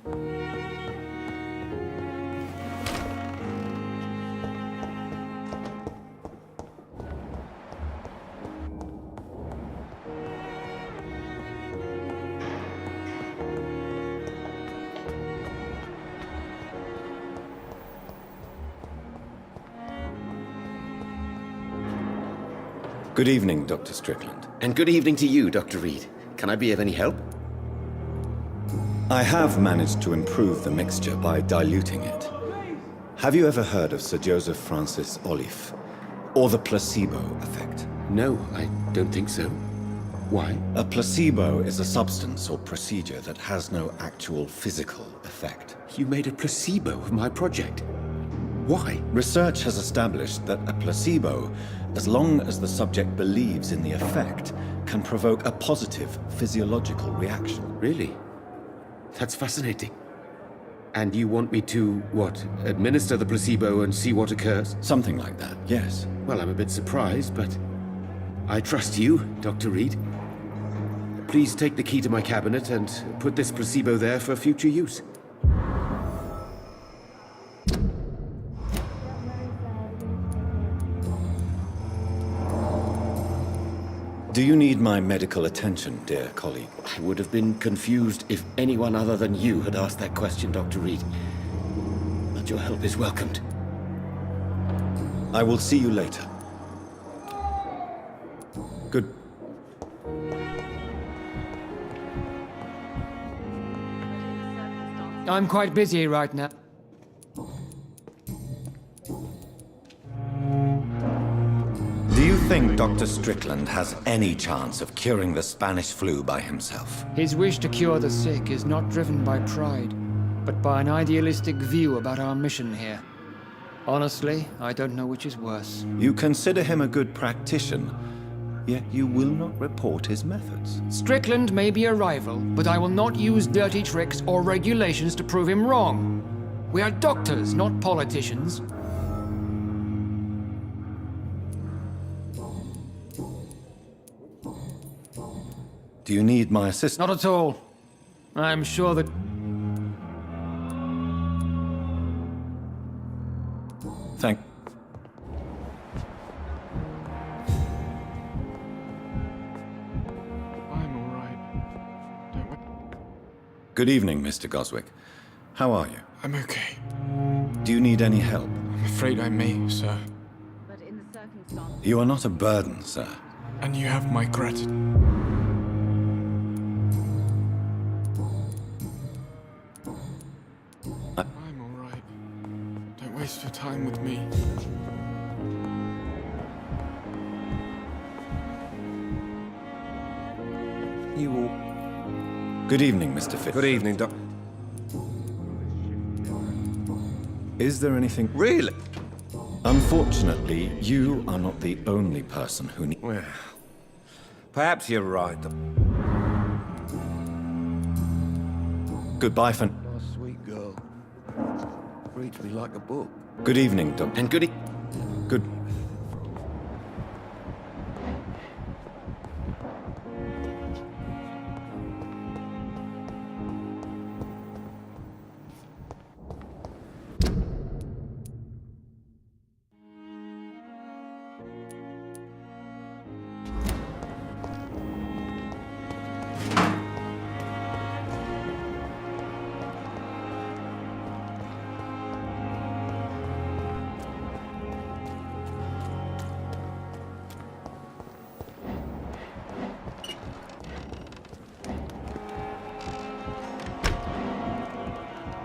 Good evening, Dr. Strickland. And good evening to you, Dr. Reid. Can I be of any help? I have managed to improve the mixture by diluting it. Have you ever heard of Sir Joseph Francis Olive, or the placebo effect? No, I don't think so. Why? A placebo is a substance or procedure that has no actual physical effect. You made a placebo of my project. Why? Research has established that a placebo, as long as the subject believes in the effect, can provoke a positive physiological reaction. Really? That's fascinating. And you want me to, what, administer the placebo and see what occurs? Something like that, yes. Well, I'm a bit surprised, but I trust you, Dr. Reid. Please take the key to my cabinet and put this placebo there for future use. Do you need my medical attention, dear colleague? I would have been confused if anyone other than you had asked that question, Dr. Reid. But your help is welcomed. I will see you later. Good. I'm quite busy right now. Do you think Dr. Strickland has any chance of curing the Spanish flu by himself? His wish to cure the sick is not driven by pride, but by an idealistic view about our mission here. Honestly, I don't know which is worse. You consider him a good practitioner, yet you will not report his methods. Strickland may be a rival, but I will not use dirty tricks or regulations to prove him wrong. We are doctors, not politicians. Do you need my assistance? Not at all. I'm sure that... Thank... I'm all right. Don't worry. Good evening, Mr. Goswick. How are you? I'm okay. Do you need any help? I'm afraid I may, sir. But in the circumstances... You are not a burden, sir. And you have my gratitude. I'm all right. Don't waste your time with me. You all... Good evening, Mr. Fitz. Good evening, Doc. Is there anything... Really? Unfortunately, you are not the only person who needs... Well, perhaps you're right, Doc. Goodbye for... Oh, sweet girl. Reads me like a book. Good evening, Doctor. And good... Good...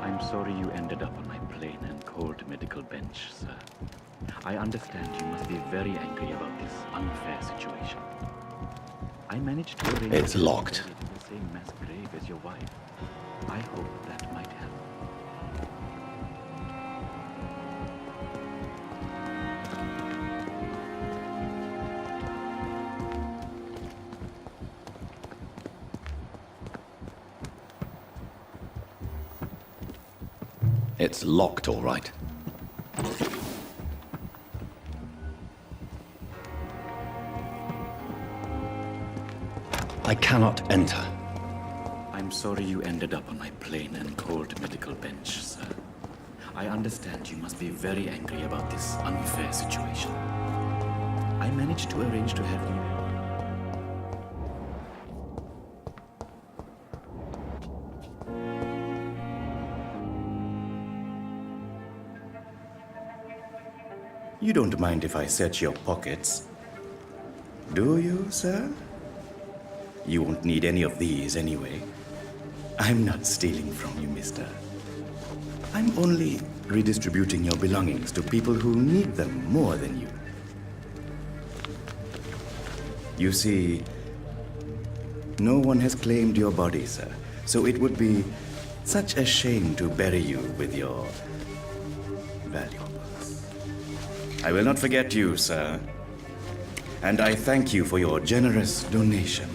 I'm sorry you ended up on my plain and cold medical bench, sir. I understand you must be very angry about this unfair situation. I managed to arrange... It's locked. ...the same mass grave as your wife. I hope that might help. It's locked, all right. I cannot enter. I'm I'm sorry you ended up on my plain and cold medical bench, sir. I understand you must be very angry about this unfair situation. I managed to arrange to have you... You don't mind if I search your pockets, do you, sir? You won't need any of these anyway. I'm not stealing from you, mister. I'm only redistributing your belongings to people who need them more than you. You see, no one has claimed your body, sir, so it would be such a shame to bury you with your valuables. I will not forget you, sir. And I thank you for your generous donation.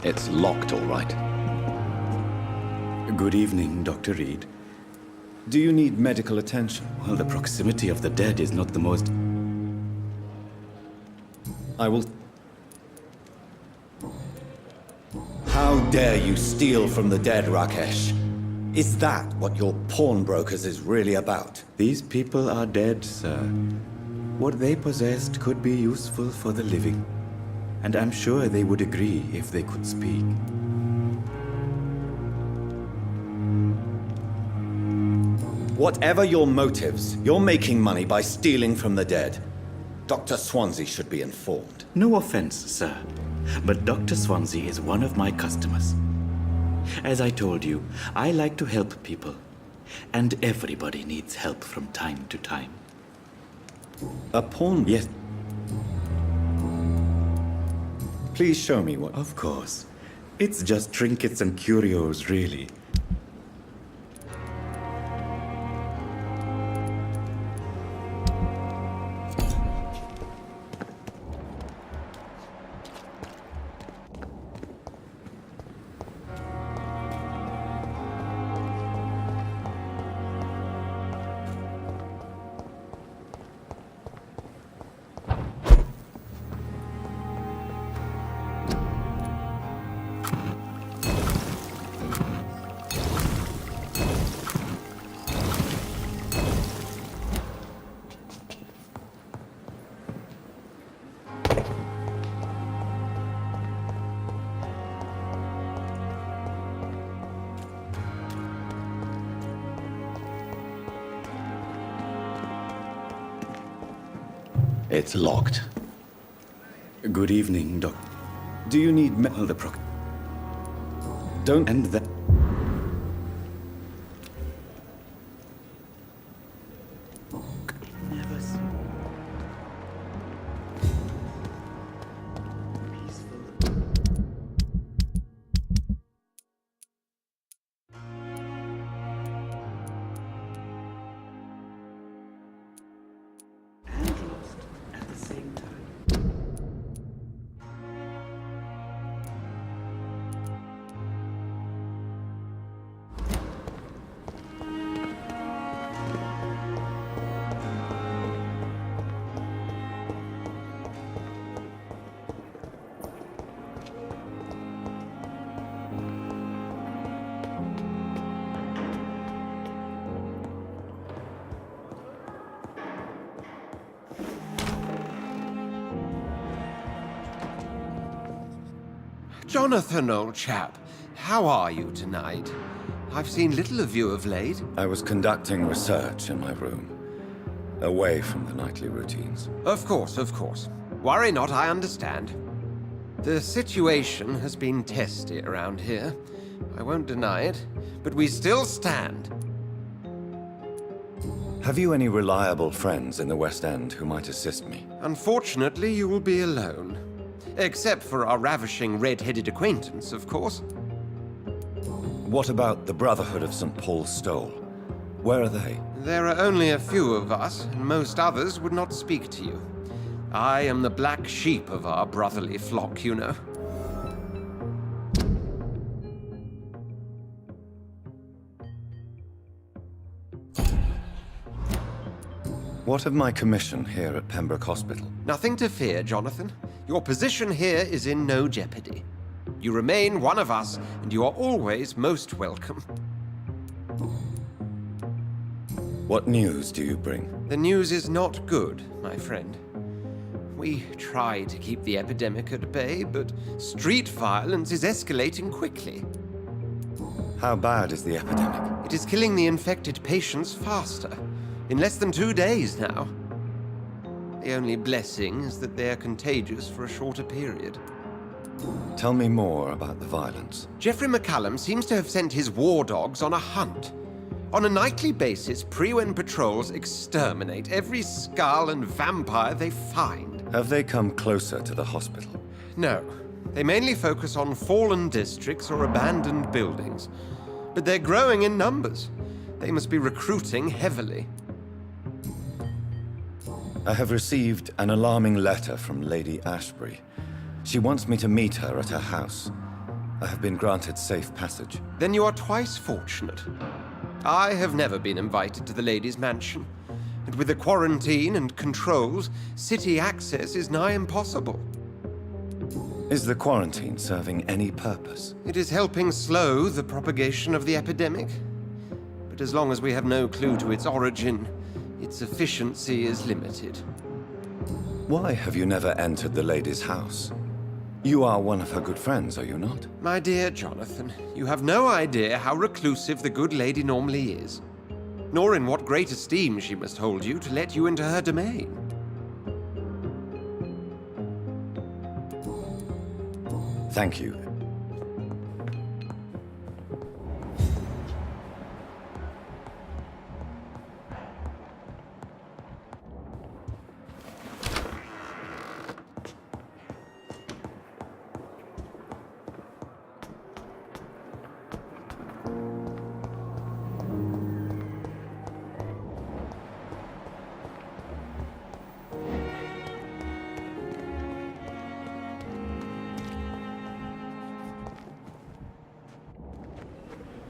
It's locked, all right. Good evening, Dr. Reid. Do you need medical attention? Well, the proximity of the dead is not the most... I will... How dare you steal from the dead, Rakesh? Is that what your pawnbrokers is really about? These people are dead, sir. What they possessed could be useful for the living. And I'm sure they would agree if they could speak. Whatever your motives, you're making money by stealing from the dead. Dr. Swansea should be informed. No offense, sir, but Dr. Swansea is one of my customers. As I told you, I like to help people, and everybody needs help from time to time. A pawn? Yes, Please show me what... of course. It's just trinkets and curios, really. It's locked. Good evening, Doc. Do you need Well, the proc... Don't... And that... Never seen peaceful. And lost at the same time. Jonathan, old chap, how are you tonight? I've seen little of you of late. I was conducting research in my room, away from the nightly routines. Of course, of course. Worry not, I understand. The situation has been testy around here. I won't deny it, but we still stand. Have you any reliable friends in the West End who might assist me? Unfortunately, you will be alone. Except for our ravishing red-headed acquaintance, of course. What about the Brotherhood of St. Paul's Stole? Where are they? There are only a few of us, and most others would not speak to you. I am the black sheep of our brotherly flock, you know. What of my commission here at Pembroke Hospital? Nothing to fear, Jonathan. Your position here is in no jeopardy. You remain one of us, and you are always most welcome. What news do you bring? The news is not good, my friend. We try to keep the epidemic at bay, but street violence is escalating quickly. How bad is the epidemic? It is killing the infected patients faster. In less than 2 days now. The only blessing is that they are contagious for a shorter period. Tell me more about the violence. Jeffrey McCallum seems to have sent his war dogs on a hunt. On a nightly basis, Pre-Wen patrols exterminate every skull and vampire they find. Have they come closer to the hospital? No. They mainly focus on fallen districts or abandoned buildings. But they're growing in numbers. They must be recruiting heavily. I have received an alarming letter from Lady Ashbury. She wants me to meet her at her house. I have been granted safe passage. Then you are twice fortunate. I have never been invited to the lady's mansion. And with the quarantine and controls, city access is nigh impossible. Is the quarantine serving any purpose? It is helping slow the propagation of the epidemic. But as long as we have no clue to its origin, its efficiency is limited. Why have you never entered the lady's house? You are one of her good friends, are you not? My dear Jonathan, you have no idea how reclusive the good lady normally is, nor in what great esteem she must hold you to let you into her domain. Thank you.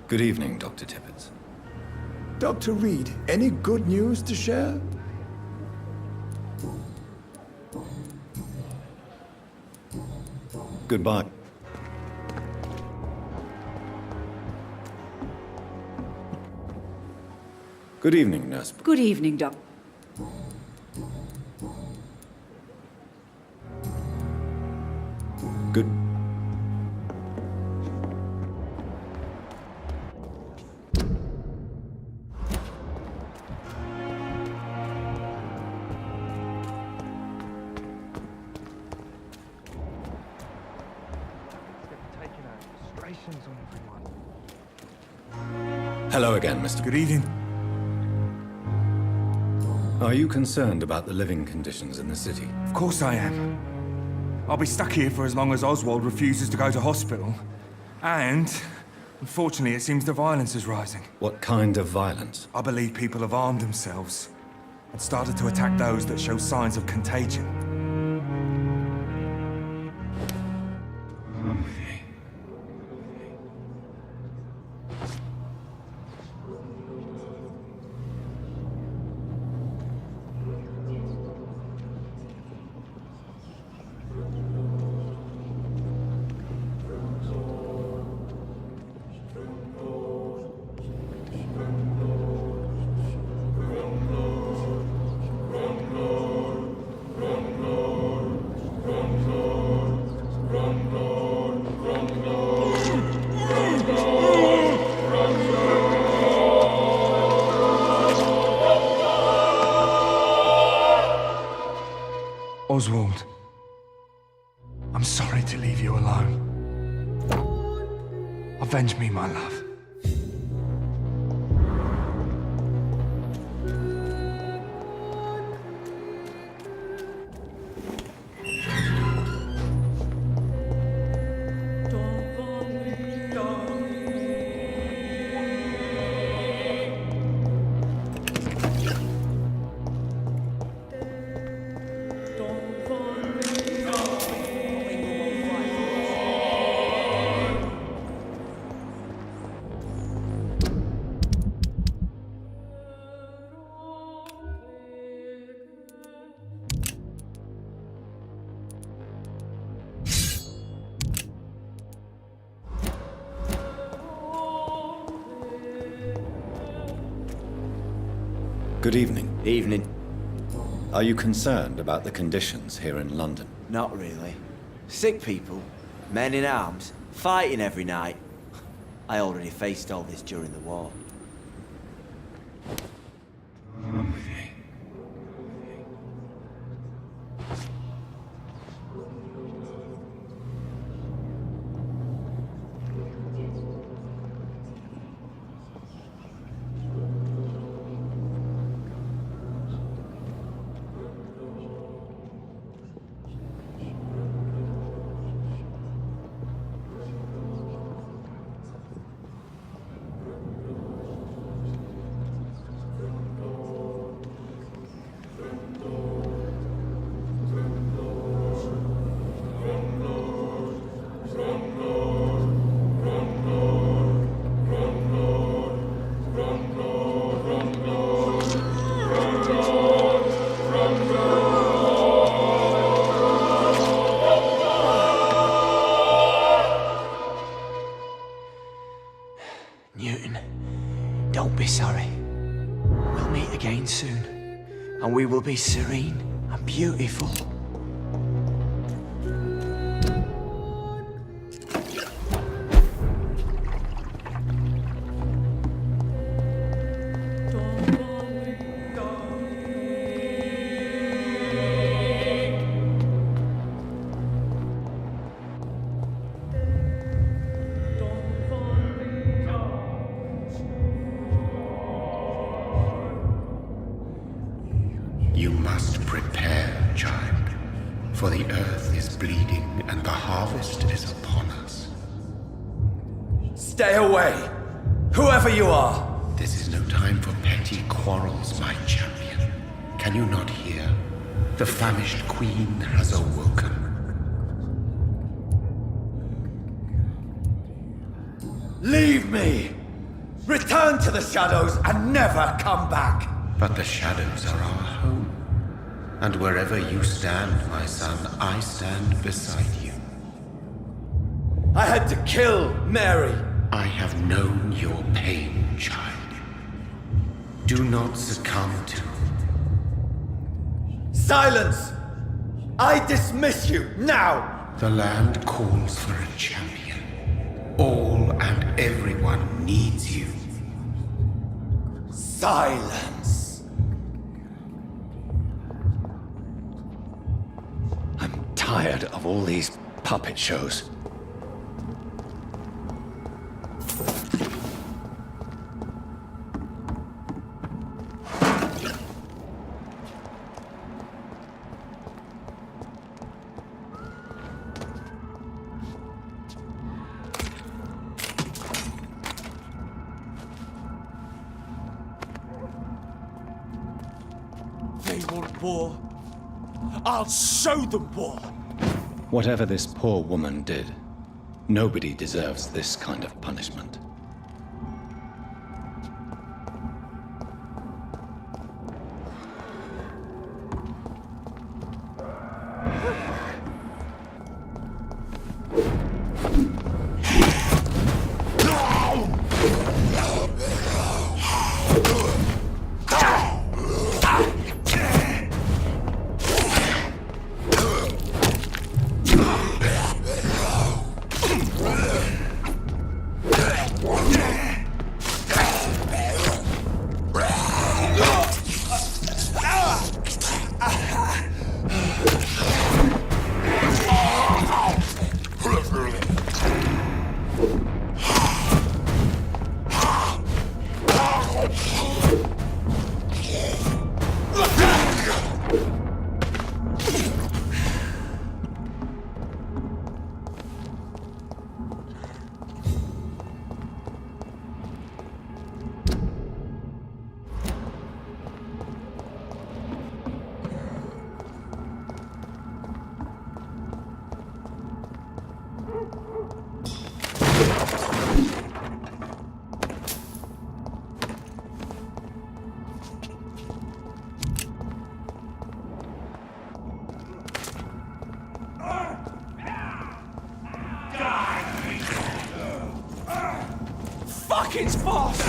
Good evening, Dr. Tippett. Dr. Reid, any good news to share? Goodbye. Good evening, Nurse. Good evening, Doc. Good. Hello again, Mr. Good evening. Are you concerned about the living conditions in the city? Of course I am. I'll be stuck here for as long as Oswald refuses to go to hospital. And, unfortunately, it seems the violence is rising. What kind of violence? I believe people have armed themselves and started to attack those that show signs of contagion. Oswald, I'm sorry to leave you alone. Avenge me, my love. Good evening. Evening. Are you concerned about the conditions here in London? Not really. Sick people, men in arms, fighting every night. I already faced all this during the war. Newton, don't be sorry. We'll meet again soon, and we will be serene and beautiful. You must prepare, child, for the earth is bleeding and the harvest is upon us. Stay away! Whoever you are! This is no time for petty quarrels, my champion. Can you not hear? The famished queen has awoken. Leave me! Return to the shadows and never come back! But the shadows are our home. And wherever you stand, my son, I stand beside you. I had to kill Mary! I have known your pain, child. Do not succumb to... Silence! I dismiss you, now! The land calls for a champion. All and everyone needs you. Silence! I'm tired of all these puppet shows. They want war. I'll show them war. Whatever this poor woman did, nobody deserves this kind of punishment. Fucking fast!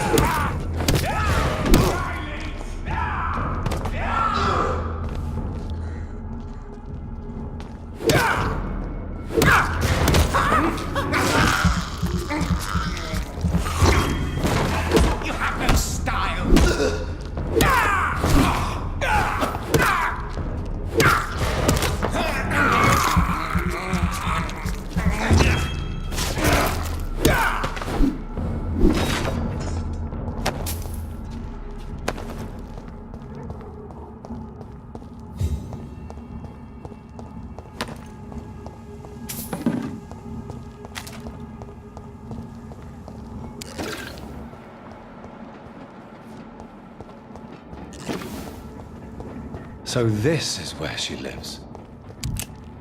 So this is where she lives.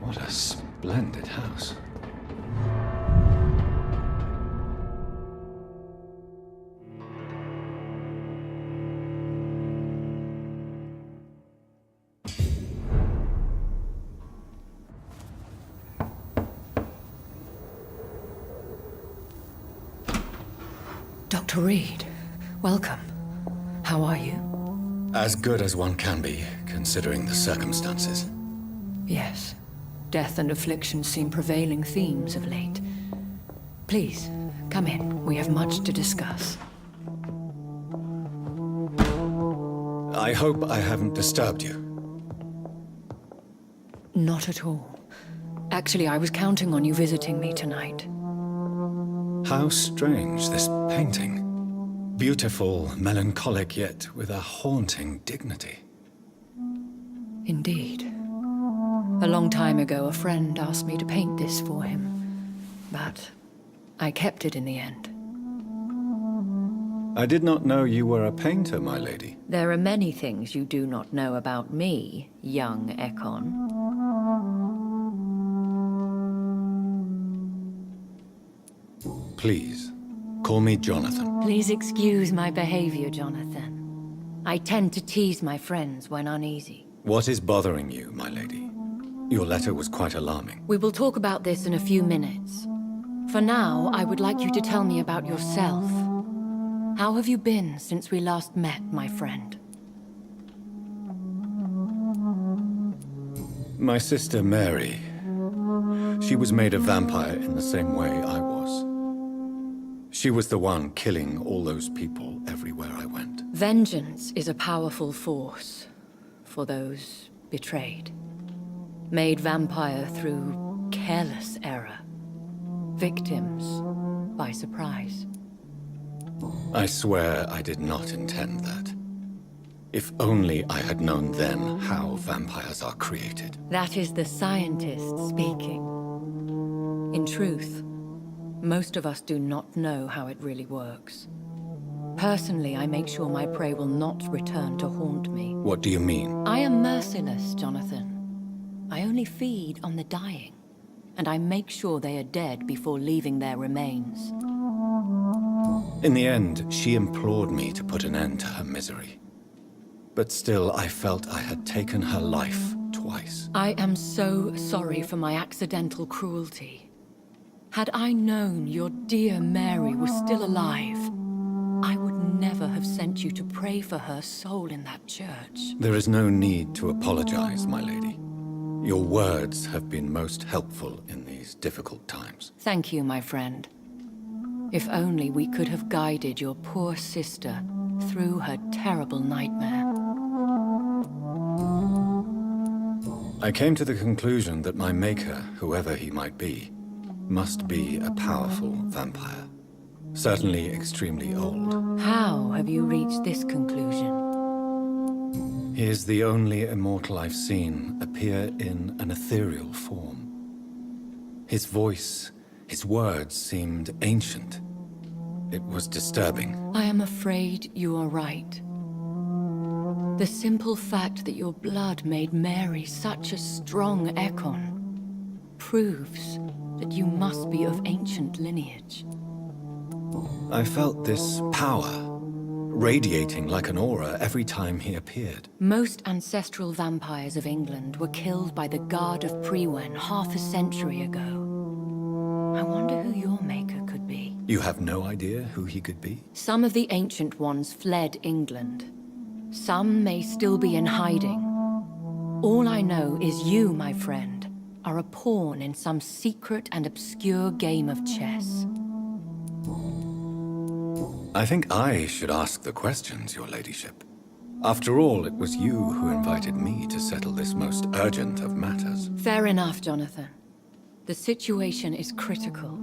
What a splendid house. Dr. Reid, welcome. How are you? As good as one can be, considering the circumstances. Yes. Death and affliction seem prevailing themes of late. Please, come in. We have much to discuss. I hope I haven't disturbed you. Not at all. Actually, I was counting on you visiting me tonight. How strange, this painting. Beautiful, melancholic, yet with a haunting dignity. Indeed. A long time ago, a friend asked me to paint this for him, but I kept it in the end. I did not know you were a painter, my lady. There are many things you do not know about me, young Ekon. Please, call me Jonathan. Please excuse my behavior, Jonathan. I tend to tease my friends when uneasy. What is bothering you, my lady? Your letter was quite alarming. We will talk about this in a few minutes. For now, I would like you to tell me about yourself. How have you been since we last met, my friend? My sister Mary. She was made a vampire in the same way I was. She was the one killing all those people everywhere I went. Vengeance is a powerful force for those betrayed. Made vampire through careless error. Victims by surprise. I swear I did not intend that. If only I had known then how vampires are created. That is the scientist speaking. In truth, most of us do not know how it really works. Personally, I make sure my prey will not return to haunt me. What do you mean? I am merciless, Jonathan. I only feed on the dying, and I make sure they are dead before leaving their remains. In the end, she implored me to put an end to her misery. But still, I felt I had taken her life twice. I am so sorry for my accidental cruelty. Had I known your dear Mary was still alive, I would never have sent you to pray for her soul in that church. There is no need to apologize, my lady. Your words have been most helpful in these difficult times. Thank you, my friend. If only we could have guided your poor sister through her terrible nightmare. I came to the conclusion that my maker, whoever he might be, must be a powerful vampire. Certainly extremely old. How have you reached this conclusion? He is the only immortal I've seen appear in an ethereal form. His voice, his words seemed ancient. It was disturbing. I am afraid you are right. The simple fact that your blood made Mary such a strong Ekon proves that you must be of ancient lineage. I felt this power, radiating like an aura every time he appeared. Most ancestral vampires of England were killed by the Guard of Prewen half a century ago. I wonder who your maker could be. You have no idea who he could be? Some of the ancient ones fled England. Some may still be in hiding. All I know is you, my friend, are a pawn in some secret and obscure game of chess. I think I should ask the questions, your ladyship. After all, it was you who invited me to settle this most urgent of matters. Fair enough, Jonathan. The situation is critical.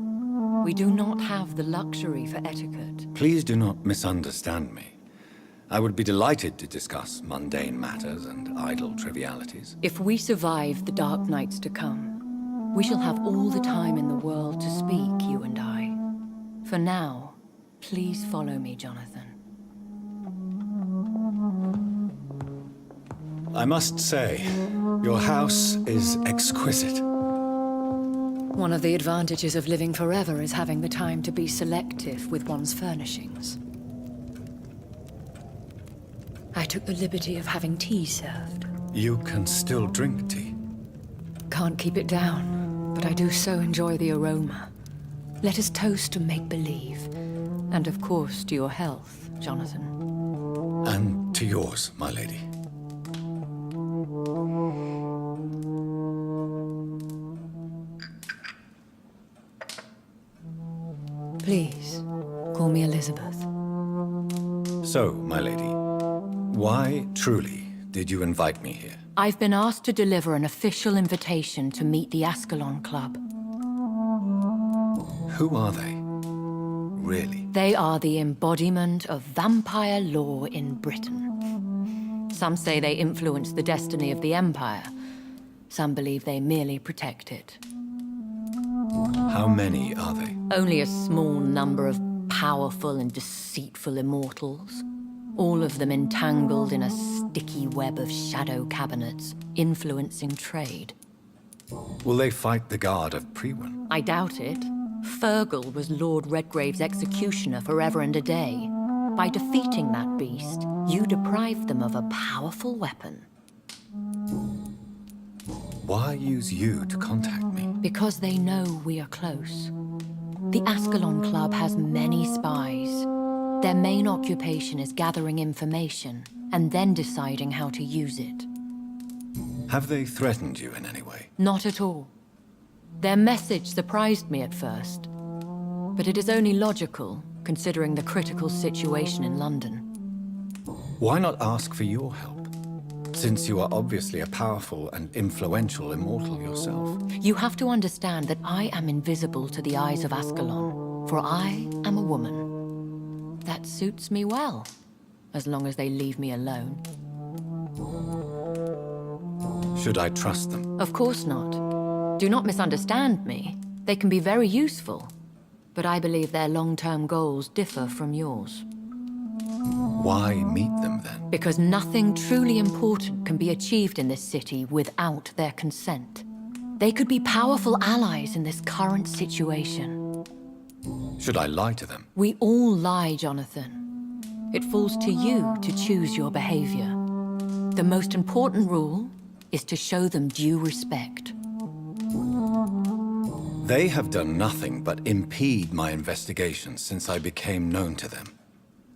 We do not have the luxury for etiquette. Please do not misunderstand me. I would be delighted to discuss mundane matters and idle trivialities. If we survive the dark nights to come, we shall have all the time in the world to speak, you and I. For now, please follow me, Jonathan. I must say, your house is exquisite. One of the advantages of living forever is having the time to be selective with one's furnishings. I took the liberty of having tea served. You can still drink tea. Can't keep it down, but I do so enjoy the aroma. Let us toast to make-believe. And of course to your health, Jonathan. And to yours, my lady. Please, call me Elizabeth. So, my lady, why truly did you invite me here? I've been asked to deliver an official invitation to meet the Ascalon Club. Who are they? Really? They are the embodiment of vampire law in Britain. Some say they influence the destiny of the Empire. Some believe they merely protect it. How many are they? Only a small number of powerful and deceitful immortals. All of them entangled in a sticky web of shadow cabinets, influencing trade. Will they fight the guard of Priwen? I doubt it. Fergal was Lord Redgrave's executioner forever and a day. By defeating that beast, you deprived them of a powerful weapon. Why use you to contact me? Because they know we are close. The Ascalon Club has many spies. Their main occupation is gathering information and then deciding how to use it. Have they threatened you in any way? Not at all. Their message surprised me at first, but it is only logical, considering the critical situation in London. Why not ask for your help? Since you are obviously a powerful and influential immortal yourself. You have to understand that I am invisible to the eyes of Ascalon, for I am a woman. That suits me well, as long as they leave me alone. Should I trust them? Of course not. Do not misunderstand me. They can be very useful, but I believe their long-term goals differ from yours. Why meet them then? Because nothing truly important can be achieved in this city without their consent. They could be powerful allies in this current situation. Should I lie to them? We all lie, Jonathan. It falls to you to choose your behavior. The most important rule is to show them due respect. They have done nothing but impede my investigations since I became known to them.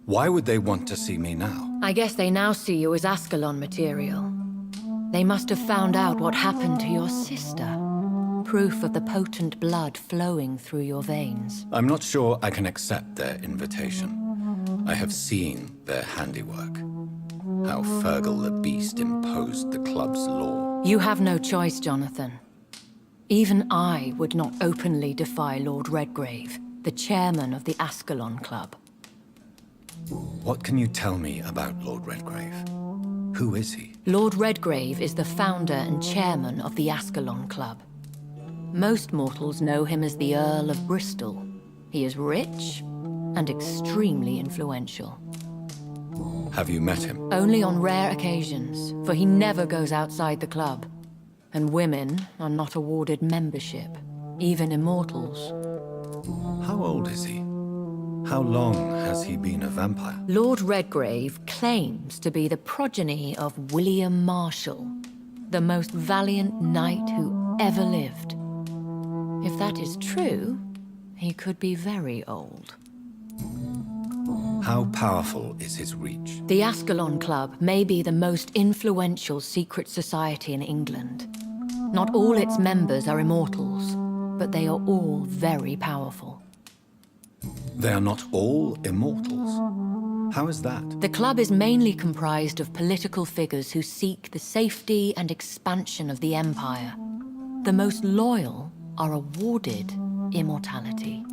Why would they want to see me now? I guess they now see you as Ascalon material. They must have found out what happened to your sister. Proof of the potent blood flowing through your veins. I'm not sure I can accept their invitation. I have seen their handiwork. How Fergal the Beast imposed the club's law. You have no choice, Jonathan. Even I would not openly defy Lord Redgrave, the chairman of the Ascalon Club. What can you tell me about Lord Redgrave? Who is he? Lord Redgrave is the founder and chairman of the Ascalon Club. Most mortals know him as the Earl of Bristol. He is rich and extremely influential. Have you met him? Only on rare occasions, for he never goes outside the club. And women are not awarded membership, even immortals. How old is he? How long has he been a vampire? Lord Redgrave claims to be the progeny of William Marshall, the most valiant knight who ever lived. If that is true, he could be very old. How powerful is his reach? The Ascalon Club may be the most influential secret society in England. Not all its members are immortals, but they are all very powerful. They are not all immortals. How is that? The club is mainly comprised of political figures who seek the safety and expansion of the Empire. The most loyal are awarded immortality.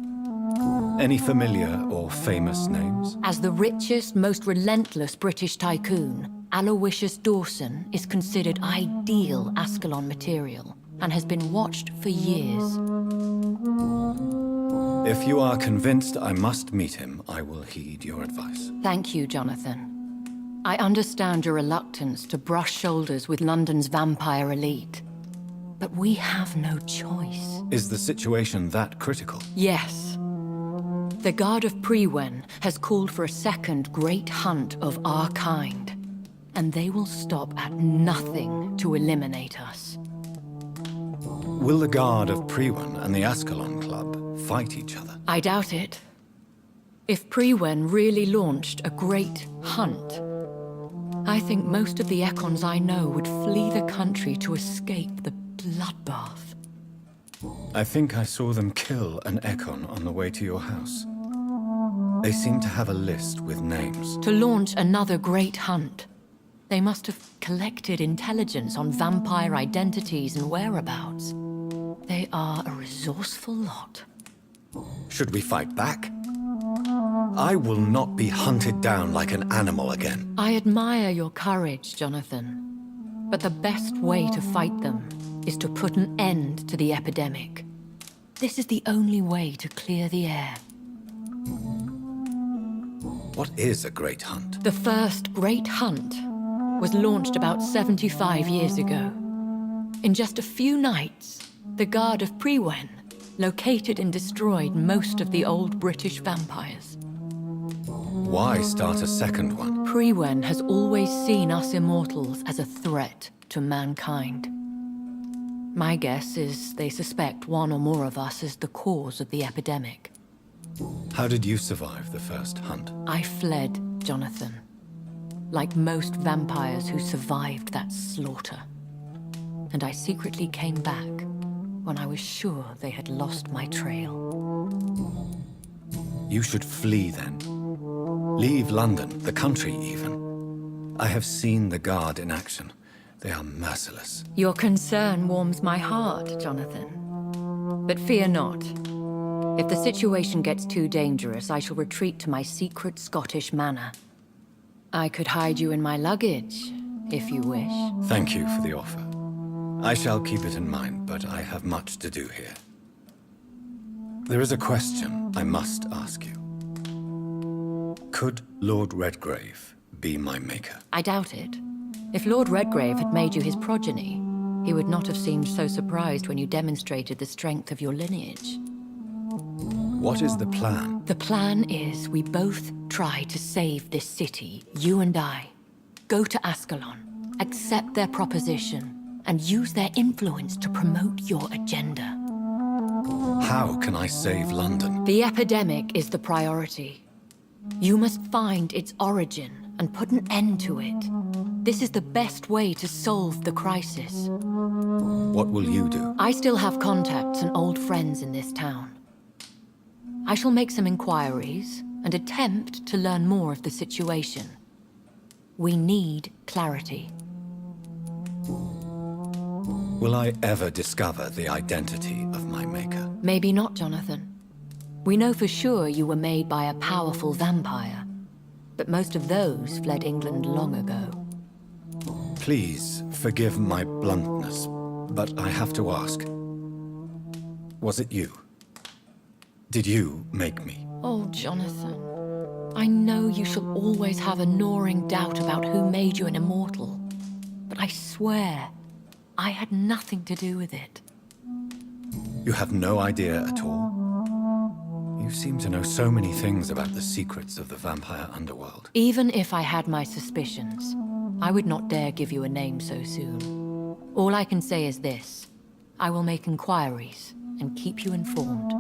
Any familiar or famous names? As the richest, most relentless British tycoon, Aloysius Dawson is considered ideal Ascalon material and has been watched for years. If you are convinced I must meet him, I will heed your advice. Thank you, Jonathan. I understand your reluctance to brush shoulders with London's vampire elite. But we have no choice. Is the situation that critical? Yes. The Guard of Prewen has called for a second great hunt of our kind. And they will stop at nothing to eliminate us. Will the Guard of Prewen and the Ascalon Club fight each other? I doubt it. If Prewen really launched a great hunt, I think most of the Ekons I know would flee the country to escape the bloodbath. I think I saw them kill an Ekon on the way to your house. They seem to have a list with names. To launch another great hunt, they must have collected intelligence on vampire identities and whereabouts. They are a resourceful lot. Should we fight back? I will not be hunted down like an animal again. I admire your courage, Jonathan. But the best way to fight them is to put an end to the epidemic. This is the only way to clear the air. What is a great hunt? The first great hunt was launched about 75 years ago. In just a few nights, the Guard of Prewen located and destroyed most of the old British vampires. Why start a second one? Prewen has always seen us immortals as a threat to mankind. My guess is they suspect one or more of us is the cause of the epidemic. How did you survive the first hunt? I fled, Jonathan. Like most vampires who survived that slaughter. And I secretly came back when I was sure they had lost my trail. You should flee then. Leave London, the country even. I have seen the Guard in action. They are merciless. Your concern warms my heart, Jonathan. But fear not. If the situation gets too dangerous, I shall retreat to my secret Scottish manor. I could hide you in my luggage, if you wish. Thank you for the offer. I shall keep it in mind, but I have much to do here. There is a question I must ask you. Could Lord Redgrave be my maker? I doubt it. If Lord Redgrave had made you his progeny, he would not have seemed so surprised when you demonstrated the strength of your lineage. What is the plan? The plan is we both try to save this city, you and I. Go to Ascalon, accept their proposition, and use their influence to promote your agenda. How can I save London? The epidemic is the priority. You must find its origin and put an end to it. This is the best way to solve the crisis. What will you do? I still have contacts and old friends in this town. I shall make some inquiries and attempt to learn more of the situation. We need clarity. Will I ever discover the identity of my maker? Maybe not, Jonathan. We know for sure you were made by a powerful vampire, but most of those fled England long ago. Please forgive my bluntness, but I have to ask. Was it you? Did you make me? Oh, Jonathan. I know you shall always have a gnawing doubt about who made you an immortal, but I swear, I had nothing to do with it. You have no idea at all? You seem to know so many things about the secrets of the vampire underworld. Even if I had my suspicions, I would not dare give you a name so soon. All I can say is this. I will make inquiries and keep you informed.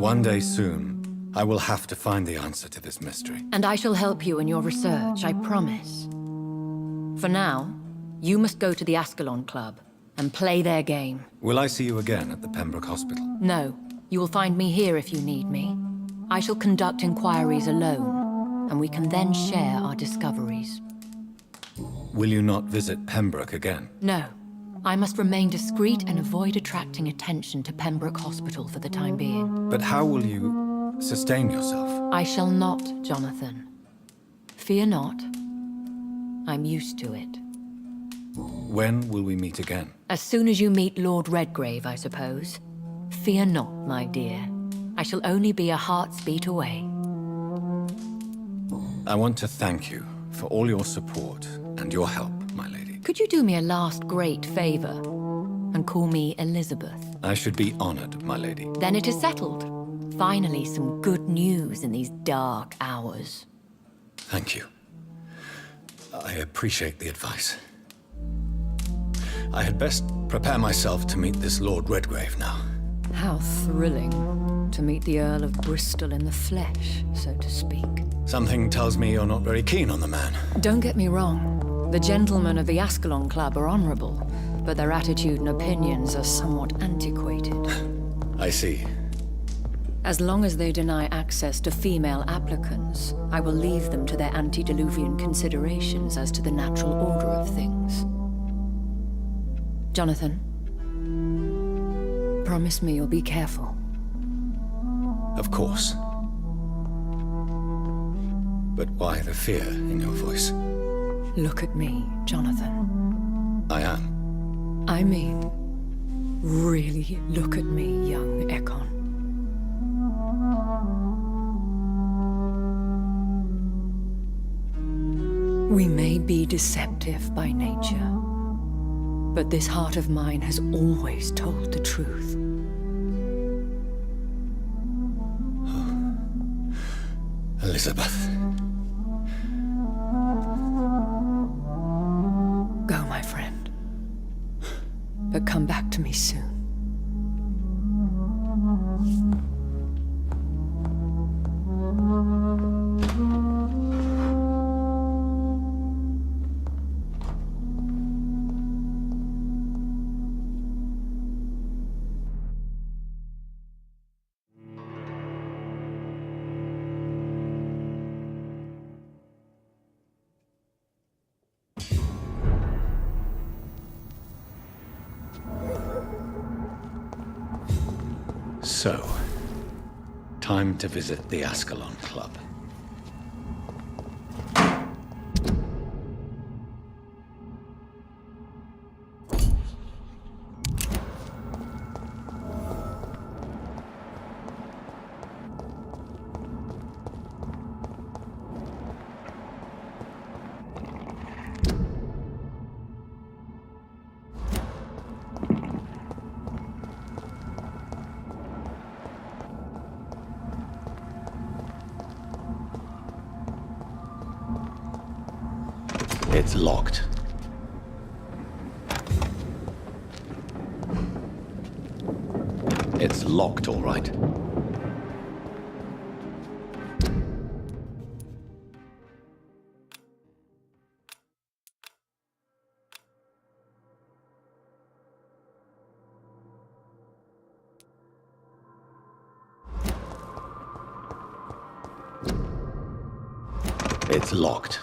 One day soon, I will have to find the answer to this mystery. And I shall help you in your research, I promise. For now, you must go to the Ascalon Club and play their game. Will I see you again at the Pembroke Hospital? No. You will find me here if you need me. I shall conduct inquiries alone, and we can then share our discoveries. Will you not visit Pembroke again? No. I must remain discreet and avoid attracting attention to Pembroke Hospital for the time being. But how will you sustain yourself? I shall not, Jonathan. Fear not. I'm used to it. When will we meet again? As soon as you meet Lord Redgrave, I suppose. Fear not, my dear. I shall only be a heart's beat away. I want to thank you for all your support and your help, my lady. Could you do me a last great favor and call me Elizabeth? I should be honored, my lady. Then it is settled. Finally, some good news in these dark hours. Thank you. I appreciate the advice. I had best prepare myself to meet this Lord Redgrave now. How thrilling to meet the Earl of Bristol in the flesh, so to speak. Something tells me you're not very keen on the man. Don't get me wrong. The gentlemen of the Ascalon Club are honorable, but their attitude and opinions are somewhat antiquated. I see. As long as they deny access to female applicants, I will leave them to their antediluvian considerations as to the natural order of things. Jonathan, promise me you'll be careful. Of course. But why the fear in your voice? Look at me, Jonathan. I am. I mean, really look at me, young Ekon. We may be deceptive by nature, but this heart of mine has always told the truth. Elizabeth. Go, my friend. But come back to me soon. So, time to visit the Ascalon Club. It's locked. It's locked, all right. It's locked.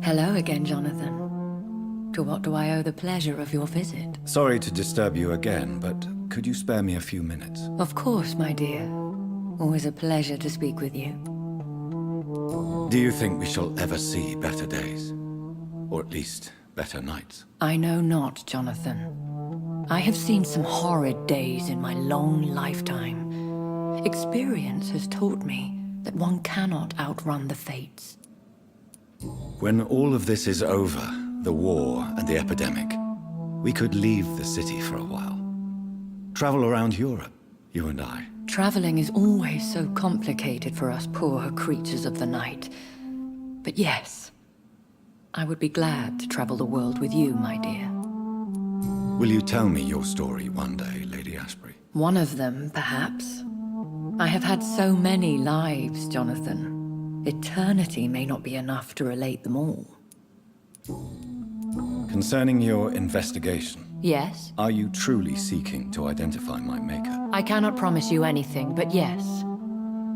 Hello again, Jonathan. To what do I owe the pleasure of your visit? Sorry to disturb you again, but could you spare me a few minutes? Of course, my dear. Always a pleasure to speak with you. Do you think we shall ever see better days? Or at least, better nights? I know not, Jonathan. I have seen some horrid days in my long lifetime. Experience has taught me that one cannot outrun the fates. When all of this is over, the war and the epidemic, we could leave the city for a while. Travel around Europe, you and I. Traveling is always so complicated for us poor creatures of the night. But yes, I would be glad to travel the world with you, my dear. Will you tell me your story one day, Lady Ashbury? One of them, perhaps. I have had so many lives, Jonathan. Eternity may not be enough to relate them all. Concerning your investigation, Yes? are you truly seeking to identify my maker? I cannot promise you anything, but yes.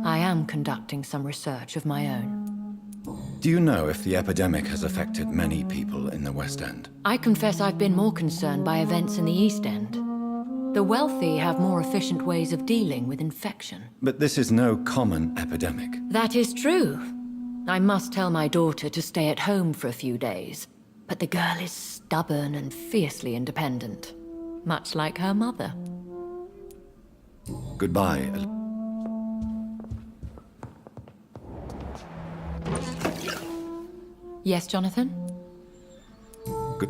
I am conducting some research of my own. Do you know if the epidemic has affected many people in the West End? I confess I've been more concerned by events in the East End. The wealthy have more efficient ways of dealing with infection. But this is no common epidemic. That is true. I must tell my daughter to stay at home for a few days. But the girl is stubborn and fiercely independent. Much like her mother. Goodbye. Yes, Jonathan? Good.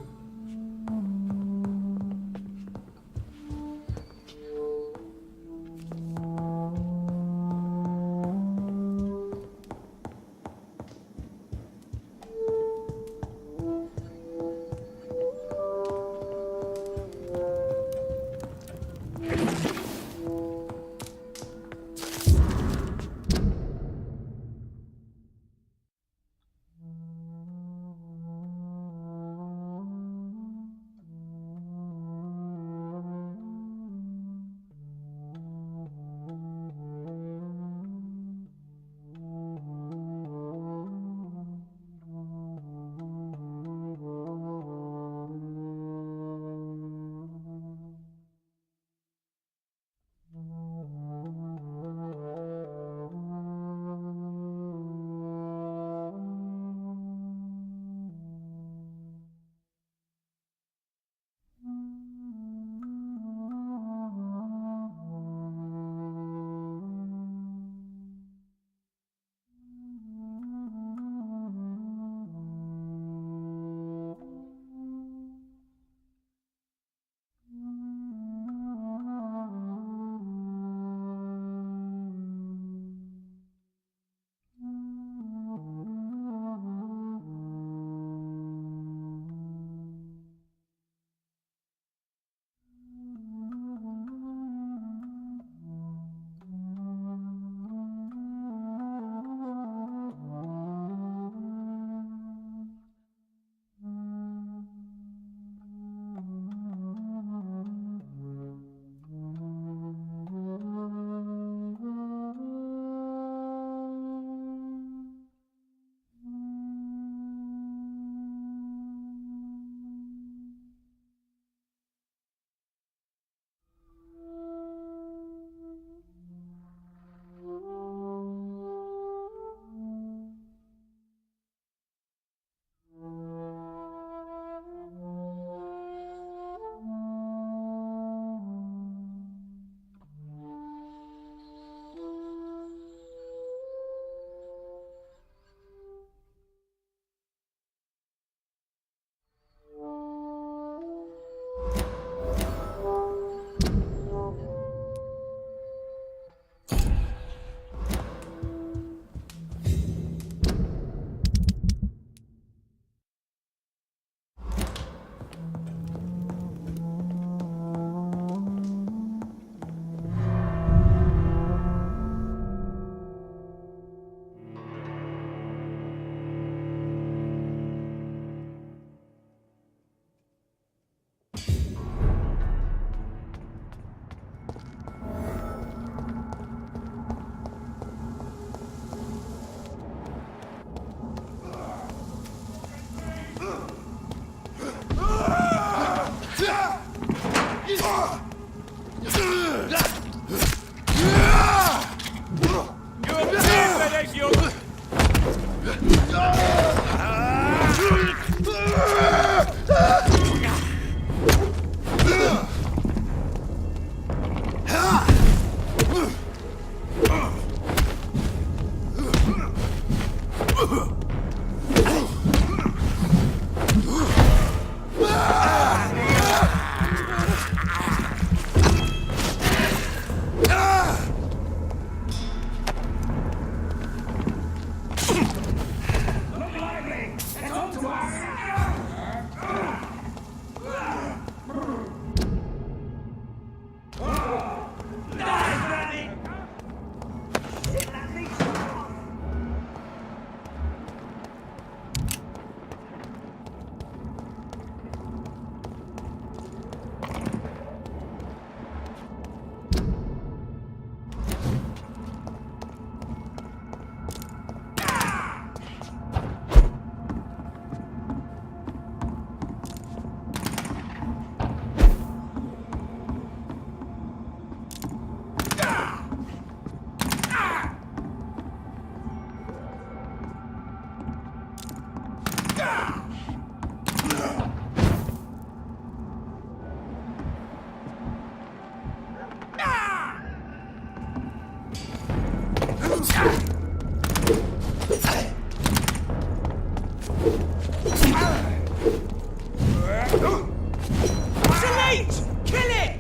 Delete! Kill it!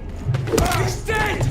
He's dead!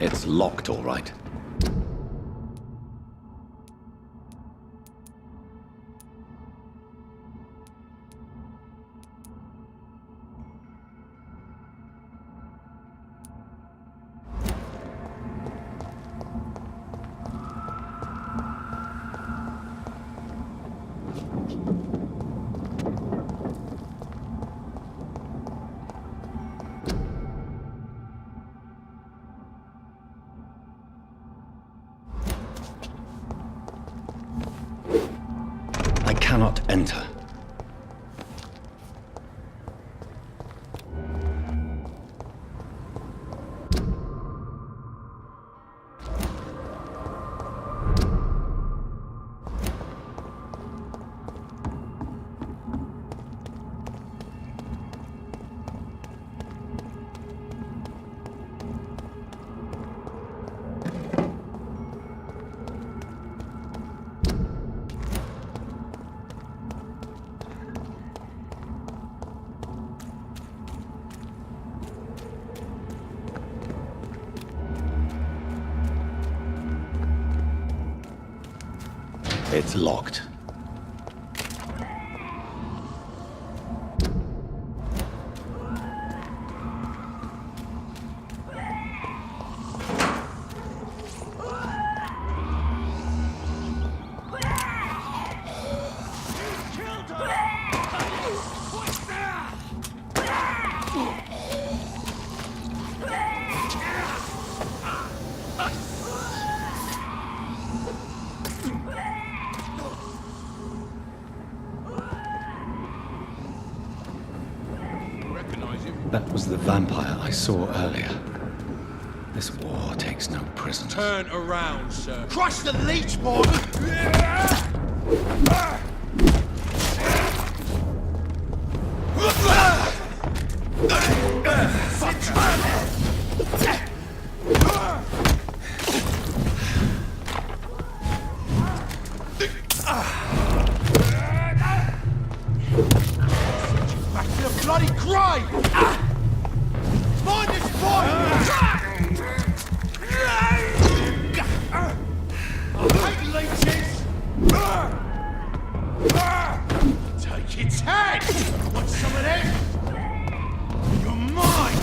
It's locked, all right. I cannot enter. It's locked. That was the vampire I saw earlier. This war takes no prisoners. Turn around, sir. Crush the leech, boy! Back to the bloody grave! Find this boy! I hate leeches! Take its head! Want some of this? You're mine!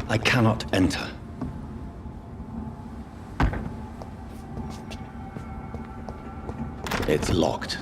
I cannot enter. It's locked.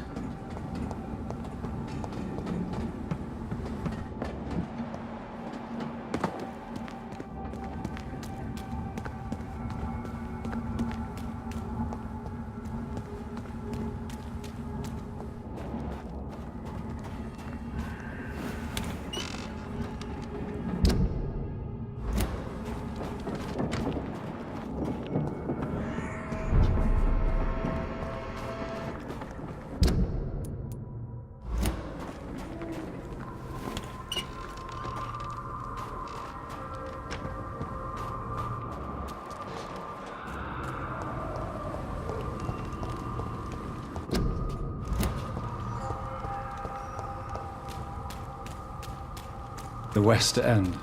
The West End.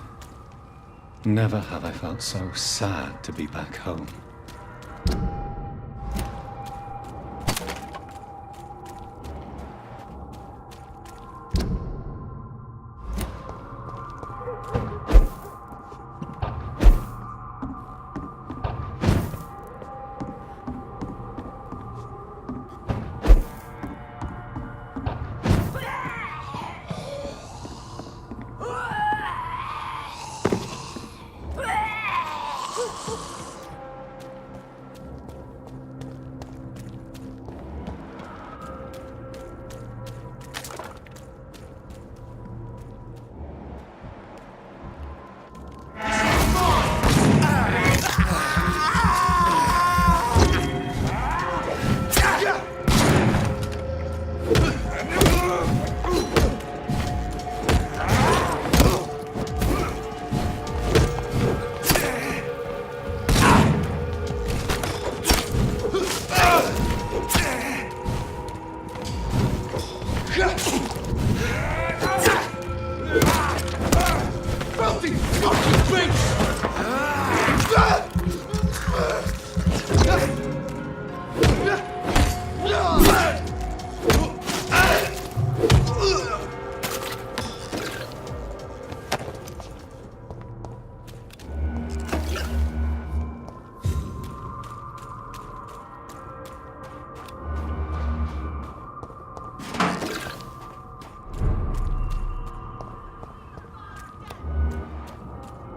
Never have I felt so sad to be back home.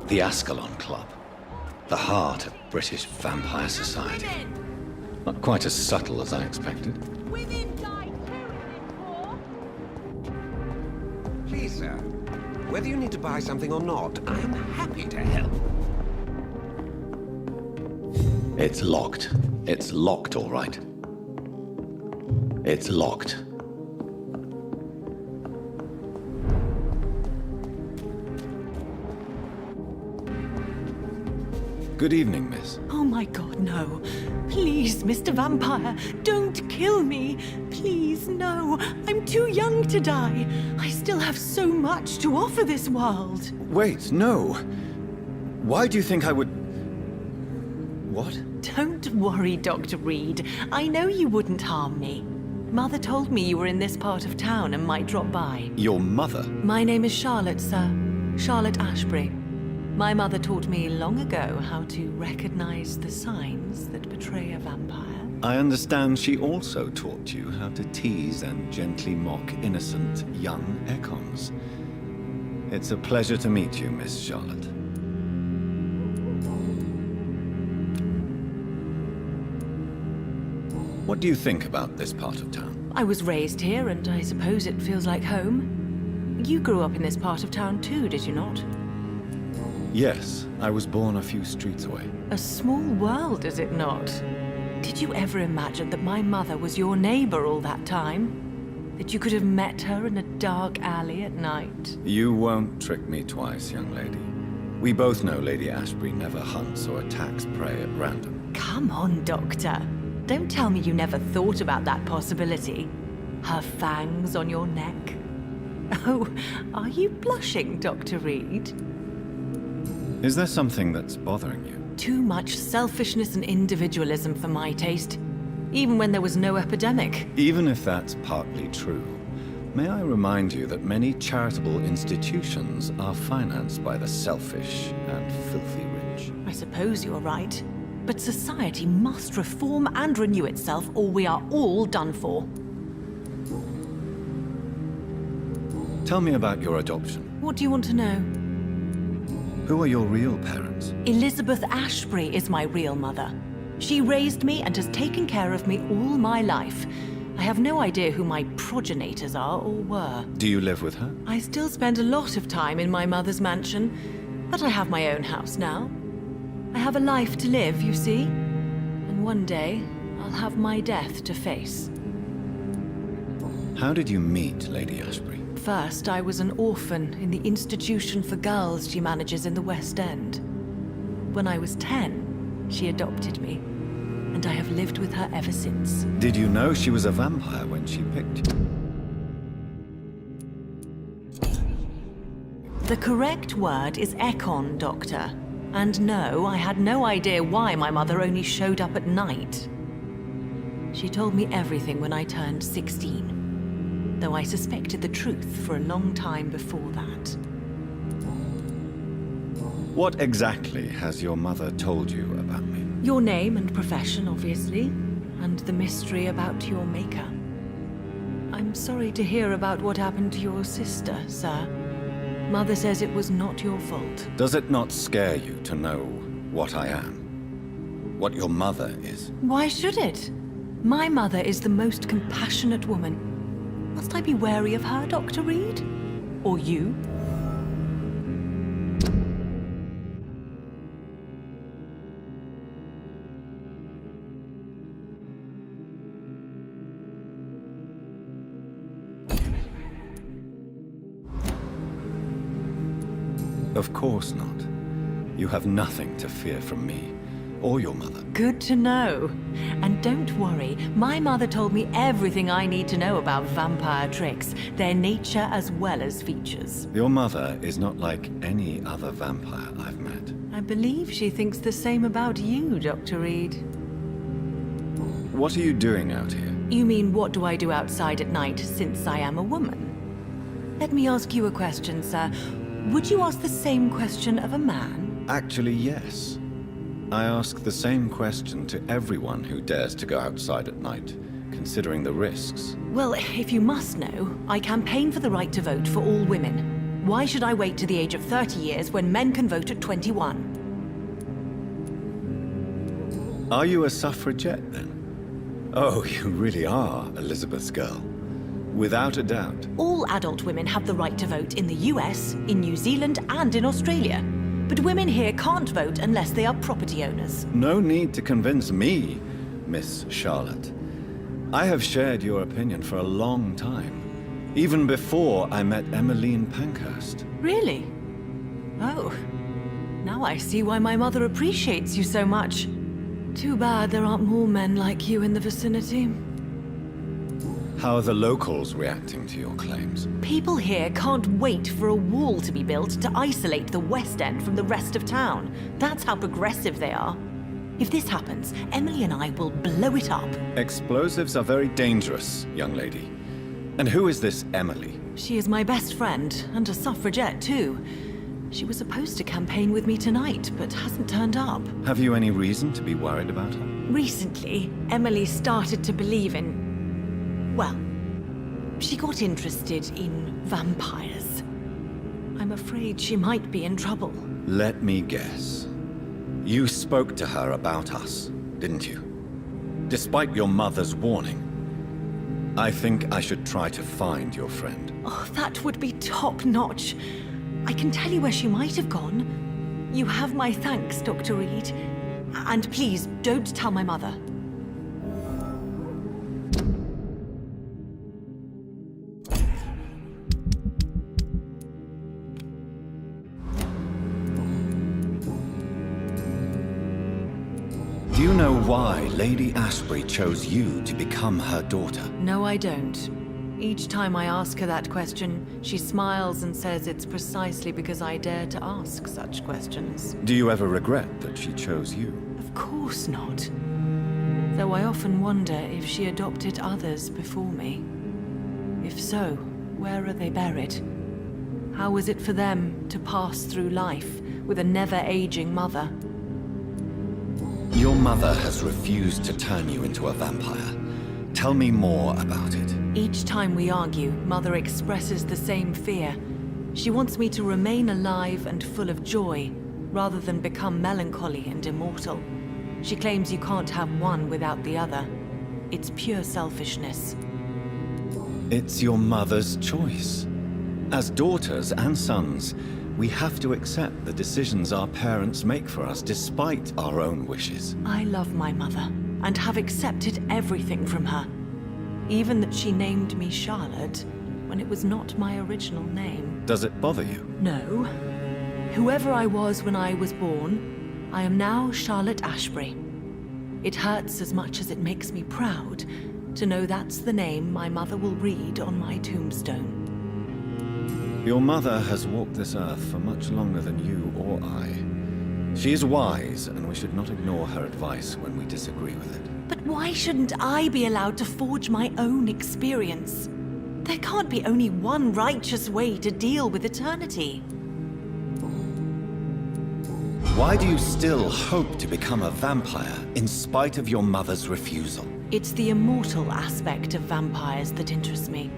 The Ascalon Club, the heart of British vampire society. Not quite as subtle as I expected. Please, sir, whether you need to buy something or not, I'm happy to help. It's locked. It's locked, all right. It's locked. Good evening, miss. Oh my god, no. Please, Mr. Vampire, don't kill me. Please, no. I'm too young to die. I still have so much to offer this world. Wait, no. Why do you think I would... What? Don't worry, Dr. Reid. I know you wouldn't harm me. Mother told me you were in this part of town and might drop by. Your mother? My name is Charlotte, sir. Charlotte Ashbury. My mother taught me long ago how to recognize the signs that betray a vampire. I understand she also taught you how to tease and gently mock innocent young Ekons. It's a pleasure to meet you, Miss Charlotte. What do you think about this part of town? I was raised here, and I suppose it feels like home. You grew up in this part of town too, did you not? Yes, I was born a few streets away. A small world, is it not? Did you ever imagine that my mother was your neighbor all that time? That you could have met her in a dark alley at night? You won't trick me twice, young lady. We both know Lady Ashbury never hunts or attacks prey at random. Come on, Doctor. Don't tell me you never thought about that possibility. Her fangs on your neck. Oh, are you blushing, Dr. Reid? Is there something that's bothering you? Too much selfishness and individualism for my taste. Even when there was no epidemic. Even if that's partly true, May I remind you that many charitable institutions are financed by the selfish and filthy rich? I suppose you're right. But society must reform and renew itself, or we are all done for. Tell me about your adoption. What do you want to know? Who are your real parents? Elizabeth Ashbury is my real mother. She raised me and has taken care of me all my life. I have no idea who my progenitors are or were. Do you live with her? I still spend a lot of time in my mother's mansion, but I have my own house now. I have a life to live, you see. And one day, I'll have my death to face. How did you meet Lady Ashbury? First, I was an orphan in the institution for girls she manages in the West End. When I was 10, she adopted me, and I have lived with her ever since. Did you know she was a vampire when she picked you? The correct word is Ekon, Doctor. And no, I had no idea why my mother only showed up at night. She told me everything when I turned 16, though I suspected the truth for a long time before that. What exactly has your mother told you about me? Your name and profession, obviously, and the mystery about your maker. I'm sorry to hear about what happened to your sister, sir. Mother says it was not your fault. Does it not scare you to know what I am? What your mother is? Why should it? My mother is the most compassionate woman. Must I be wary of her, Dr. Reid? Or you? Of course not. You have nothing to fear from me, or your mother. Good to know. And don't worry, my mother told me everything I need to know about vampire tricks, their nature as well as features. Your mother is not like any other vampire I've met. I believe she thinks the same about you, Dr. Reid. What are you doing out here? You mean what do I do outside at night since I am a woman? Let me ask you a question, sir. Would you ask the same question of a man? Actually, yes. I ask the same question to everyone who dares to go outside at night, considering the risks. Well, if you must know, I campaign for the right to vote for all women. Why should I wait to the age of 30 years when men can vote at 21? Are you a suffragette, then? Oh, you really are Elizabeth's girl. Without a doubt. All adult women have the right to vote in the US, in New Zealand, and in Australia. But women here can't vote unless they are property owners. No need to convince me, Miss Charlotte. I have shared your opinion for a long time. Even before I met Emmeline Pankhurst. Really? Oh. Now I see why my mother appreciates you so much. Too bad there aren't more men like you in the vicinity. How are the locals reacting to your claims? People here can't wait for a wall to be built to isolate the West End from the rest of town. That's how progressive they are. If this happens, Emily and I will blow it up. Explosives are very dangerous, young lady. And who is this Emily? She is my best friend, and a suffragette too. She was supposed to campaign with me tonight, but hasn't turned up. Have you any reason to be worried about her? Recently, Emily started to believe in... well, she got interested in vampires. I'm afraid she might be in trouble. Let me guess. You spoke to her about us, didn't you? Despite your mother's warning. I think I should try to find your friend. Oh, that would be top-notch. I can tell you where she might have gone. You have my thanks, Dr. Reid. And please, don't tell my mother. Do you know why Lady Ashbury chose you to become her daughter? No, I don't. Each time I ask her that question, she smiles and says it's precisely because I dare to ask such questions. Do you ever regret that she chose you? Of course not. Though I often wonder if she adopted others before me. If so, Where are they buried? How was it for them to pass through life with a never-aging mother? Your mother has refused to turn you into a vampire. Tell me more about it. Each time we argue, Mother expresses the same fear. She wants me to remain alive and full of joy, rather than become melancholy and immortal. She claims you can't have one without the other. It's pure selfishness. It's your mother's choice. As daughters and sons, we have to accept the decisions our parents make for us despite our own wishes. I love my mother, and have accepted everything from her. Even that she named me Charlotte, when it was not my original name. Does it bother you? No. Whoever I was when I was born, I am now Charlotte Ashbury. It hurts as much as it makes me proud to know that's the name my mother will read on my tombstone. Your mother has walked this earth for much longer than you or I. She is wise, and we should not ignore her advice when we disagree with it. But why shouldn't I be allowed to forge my own experience? There can't be only one righteous way to deal with eternity. Why do you still hope to become a vampire in spite of your mother's refusal? It's the immortal aspect of vampires that interests me.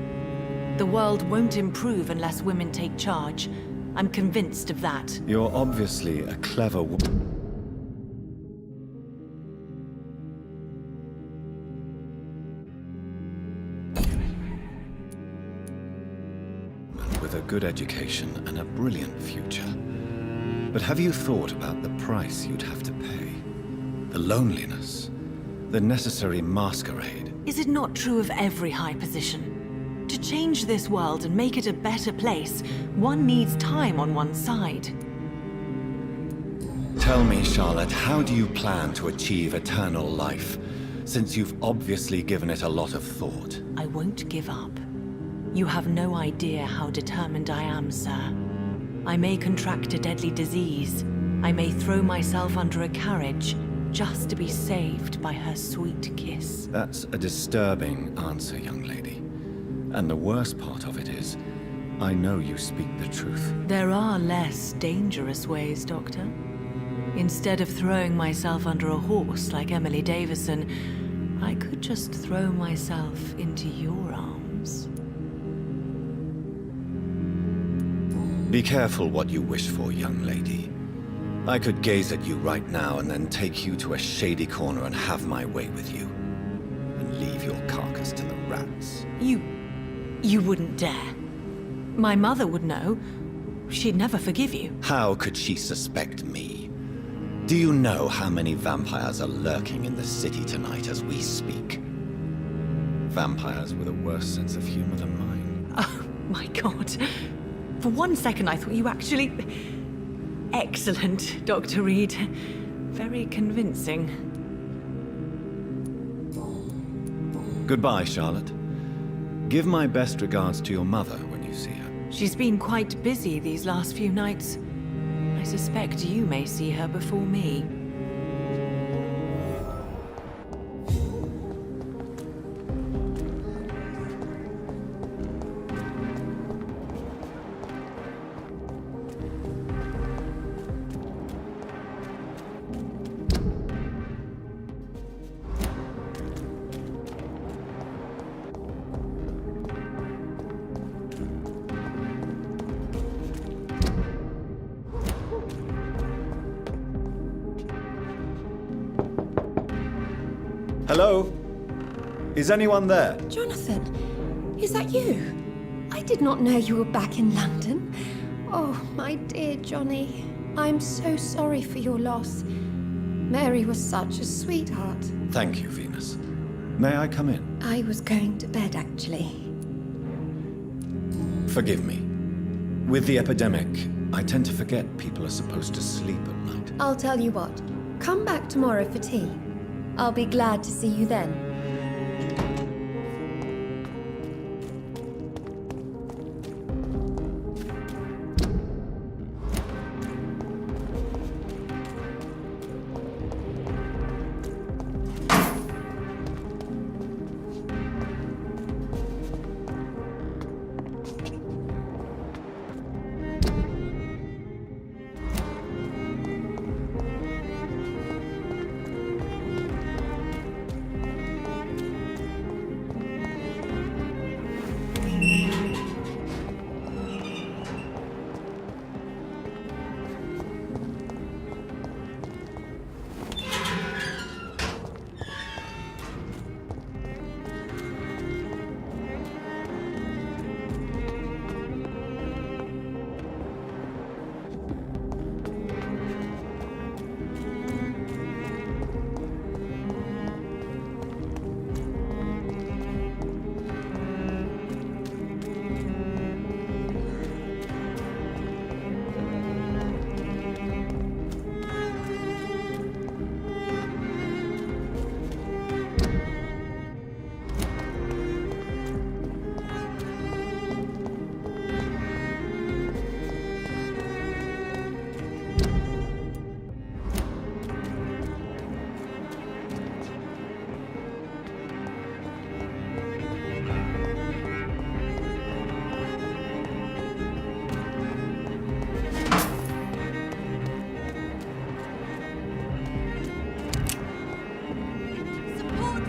The world won't improve unless women take charge. I'm convinced of that. You're obviously a clever woman. With a good education and a brilliant future. But have you thought about the price you'd have to pay? The loneliness, the necessary masquerade. Is it not true of every high position? To change this world and make it a better place, one needs time on one's side. Tell me, Charlotte, how do you plan to achieve eternal life, since you've obviously given it a lot of thought? I won't give up. You have no idea how determined I am, sir. I may contract a deadly disease. I may throw myself under a carriage just to be saved by her sweet kiss. That's a disturbing answer, young lady. And the worst part of it is, I know you speak the truth. There are less dangerous ways, Doctor. Instead of throwing myself under a horse like Emily Davison, I could just throw myself into your arms. Be careful what you wish for, young lady. I could gaze at you right now and then take you to a shady corner and have my way with you. And leave your carcass to the rats. You wouldn't dare. My mother would know. She'd never forgive you. How could she suspect me? Do you know how many vampires are lurking in the city tonight as we speak? Vampires with a worse sense of humor than mine. Oh, my God. For one second, I thought you actually... Excellent, Dr. Reid. Very convincing. Goodbye, Charlotte. Give my best regards to your mother when you see her. She's been quite busy these last few nights. I suspect you may see her before me. Hello? Is anyone there? Jonathan, is that you? I did not know you were back in London. Oh, my dear Johnny. I'm so sorry for your loss. Mary was such a sweetheart. Thank you, Venus. May I come in? I was going to bed, actually. Forgive me. With the epidemic, I tend to forget people are supposed to sleep at night. I'll tell you what. Come back tomorrow for tea. I'll be glad to see you then.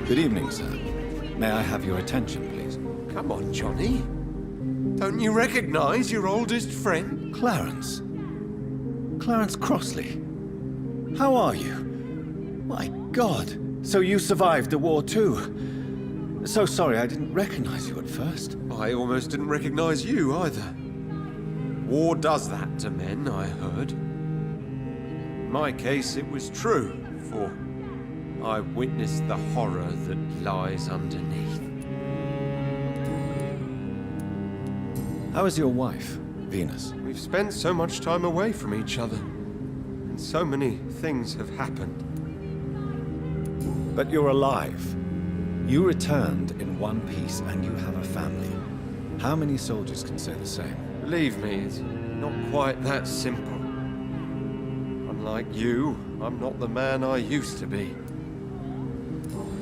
Good evening, sir. May I have your attention, please? Come on, Johnny. Don't you recognize your oldest friend? Clarence. Clarence Crossley. How are you? My God. So you survived the war too. So sorry I didn't recognize you at first. I almost didn't recognize you either. War does that to men, I heard. In my case, it was true, for I witnessed the horror that lies underneath. How is your wife, Venus? We've spent so much time away from each other, and so many things have happened. But you're alive. You returned in one piece, and you have a family. How many soldiers can say the same? Believe me, it's not quite that simple. Unlike you, I'm not the man I used to be.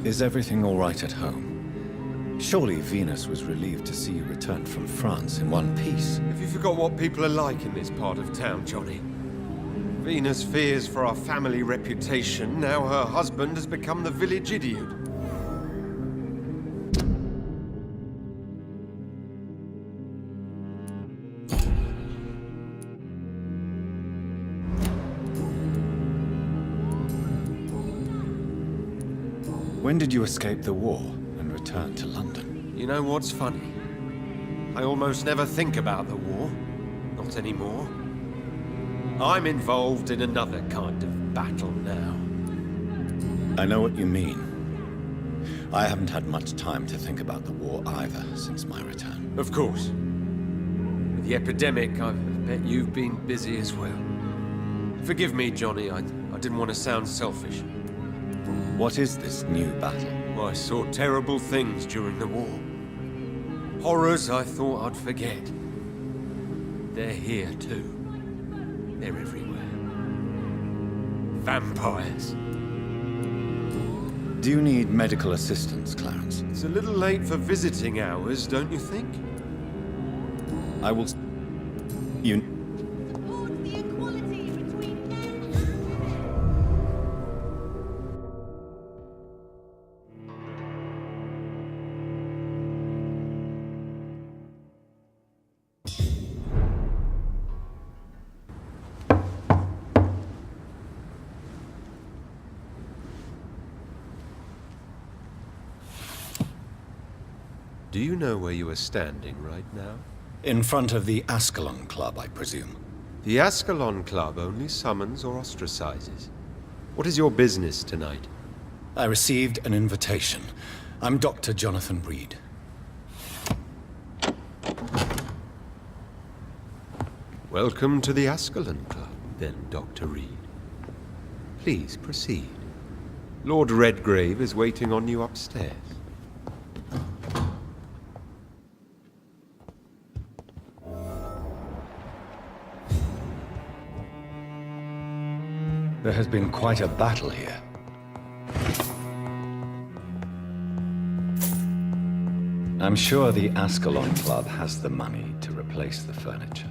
Is everything all right at home? Surely Venus was relieved to see you return from France in one piece. Have you forgot what people are like in this part of town, Johnny? Venus fears for our family reputation. Now her husband has become the village idiot. When did you escape the war and return to London? You know what's funny? I almost never think about the war. Not anymore. I'm involved in another kind of battle now. I know what you mean. I haven't had much time to think about the war either since my return. Of course. With the epidemic, I bet you've been busy as well. Forgive me, Johnny, I didn't want to sound selfish. What is this new battle? I saw terrible things during the war. Horrors I thought I'd forget. They're here too. They're everywhere. Vampires. Do you need medical assistance, Clarence? It's a little late for visiting hours, don't you think? I will... You... Do you know where you are standing right now? In front of the Ascalon Club, I presume. The Ascalon Club only summons or ostracizes. What is your business tonight? I received an invitation. I'm Dr. Jonathan Reid. Welcome to the Ascalon Club, then, Dr. Reid. Please proceed. Lord Redgrave is waiting on you upstairs. There has been quite a battle here. I'm sure the Ascalon Club has the money to replace the furniture.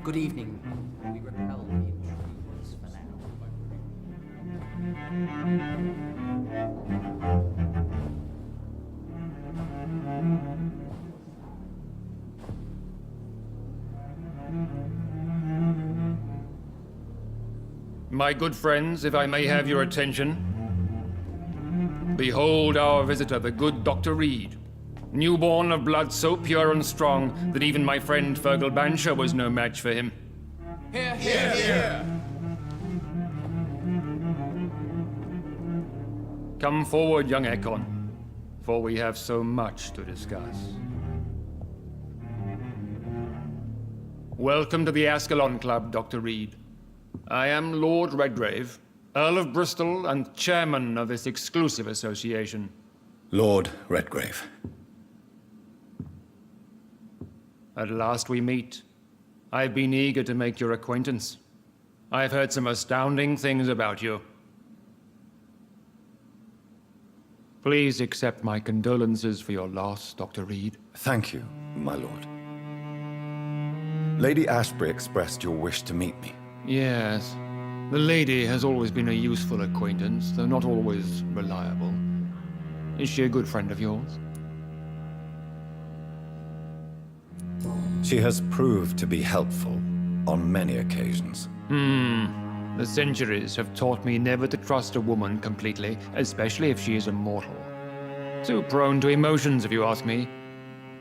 Good evening. We repel the intruders for now. My good friends, if I may have your attention. Behold our visitor, the good Dr. Reid. Newborn of blood so pure and strong that even my friend Fergal Bansher was no match for him. Here, here, here! Come forward, young Ekon, for we have so much to discuss. Welcome to the Ascalon Club, Dr. Reid. I am Lord Redgrave, Earl of Bristol and chairman of this exclusive association. Lord Redgrave. At last we meet. I've been eager to make your acquaintance. I've heard some astounding things about you. Please accept my condolences for your loss, Dr. Reid. Thank you, my lord. Lady Ashbury expressed your wish to meet me. Yes. The lady has always been a useful acquaintance, though not always reliable. Is she a good friend of yours? She has proved to be helpful on many occasions. The centuries have taught me never to trust a woman completely, especially if she is immortal. Too prone to emotions, if you ask me.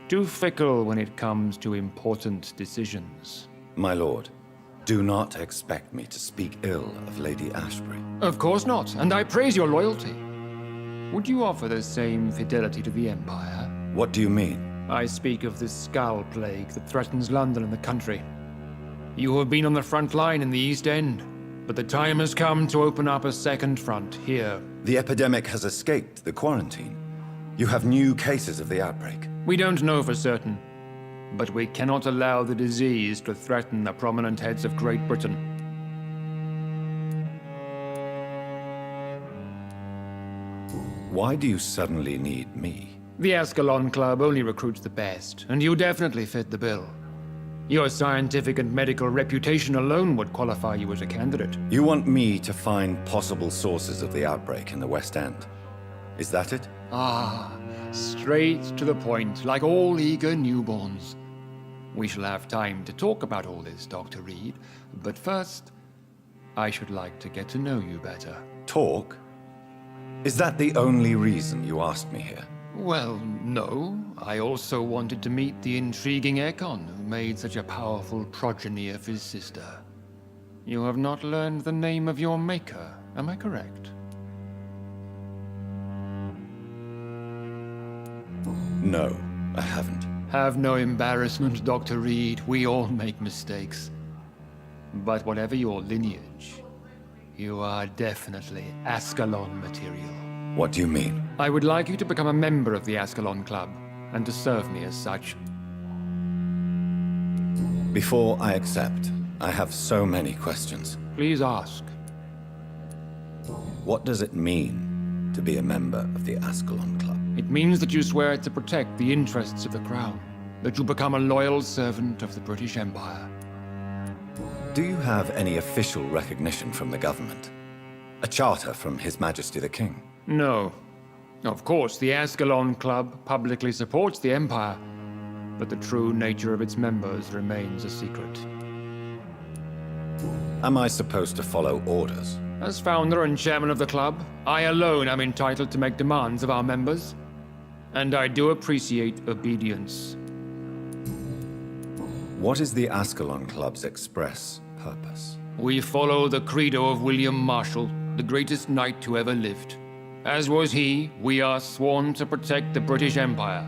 Too fickle when it comes to important decisions. My lord, do not expect me to speak ill of Lady Ashbury. Of course not, and I praise your loyalty. Would you offer the same fidelity to the Empire? What do you mean? I speak of the Skull Plague that threatens London and the country. You have been on the front line in the East End, but the time has come to open up a second front here. The epidemic has escaped the quarantine. You have new cases of the outbreak. We don't know for certain, but we cannot allow the disease to threaten the prominent heads of Great Britain. Why do you suddenly need me? The Ascalon Club only recruits the best, and you definitely fit the bill. Your scientific and medical reputation alone would qualify you as a candidate. You want me to find possible sources of the outbreak in the West End. Is that it? Ah, straight to the point, like all eager newborns. We shall have time to talk about all this, Dr. Reid, but first, I should like to get to know you better. Talk? Is that the only reason you asked me here? Well, no. I also wanted to meet the intriguing Ekon, who made such a powerful progeny of his sister. You have not learned the name of your maker, am I correct? No, I haven't. Have no embarrassment, Dr. Reid. We all make mistakes. But whatever your lineage, you are definitely Ascalon material. What do you mean? I would like you to become a member of the Ascalon Club, and to serve me as such. Before I accept, I have so many questions. Please ask. What does it mean to be a member of the Ascalon Club? It means that you swear to protect the interests of the Crown, that you become a loyal servant of the British Empire. Do you have any official recognition from the government? A charter from His Majesty the King? No. Of course, the Ascalon Club publicly supports the Empire, but the true nature of its members remains a secret. Am I supposed to follow orders? As founder and chairman of the club, I alone am entitled to make demands of our members, and I do appreciate obedience. What is the Ascalon Club's express purpose? We follow the credo of William Marshall, the greatest knight who ever lived. As was he, we are sworn to protect the British Empire.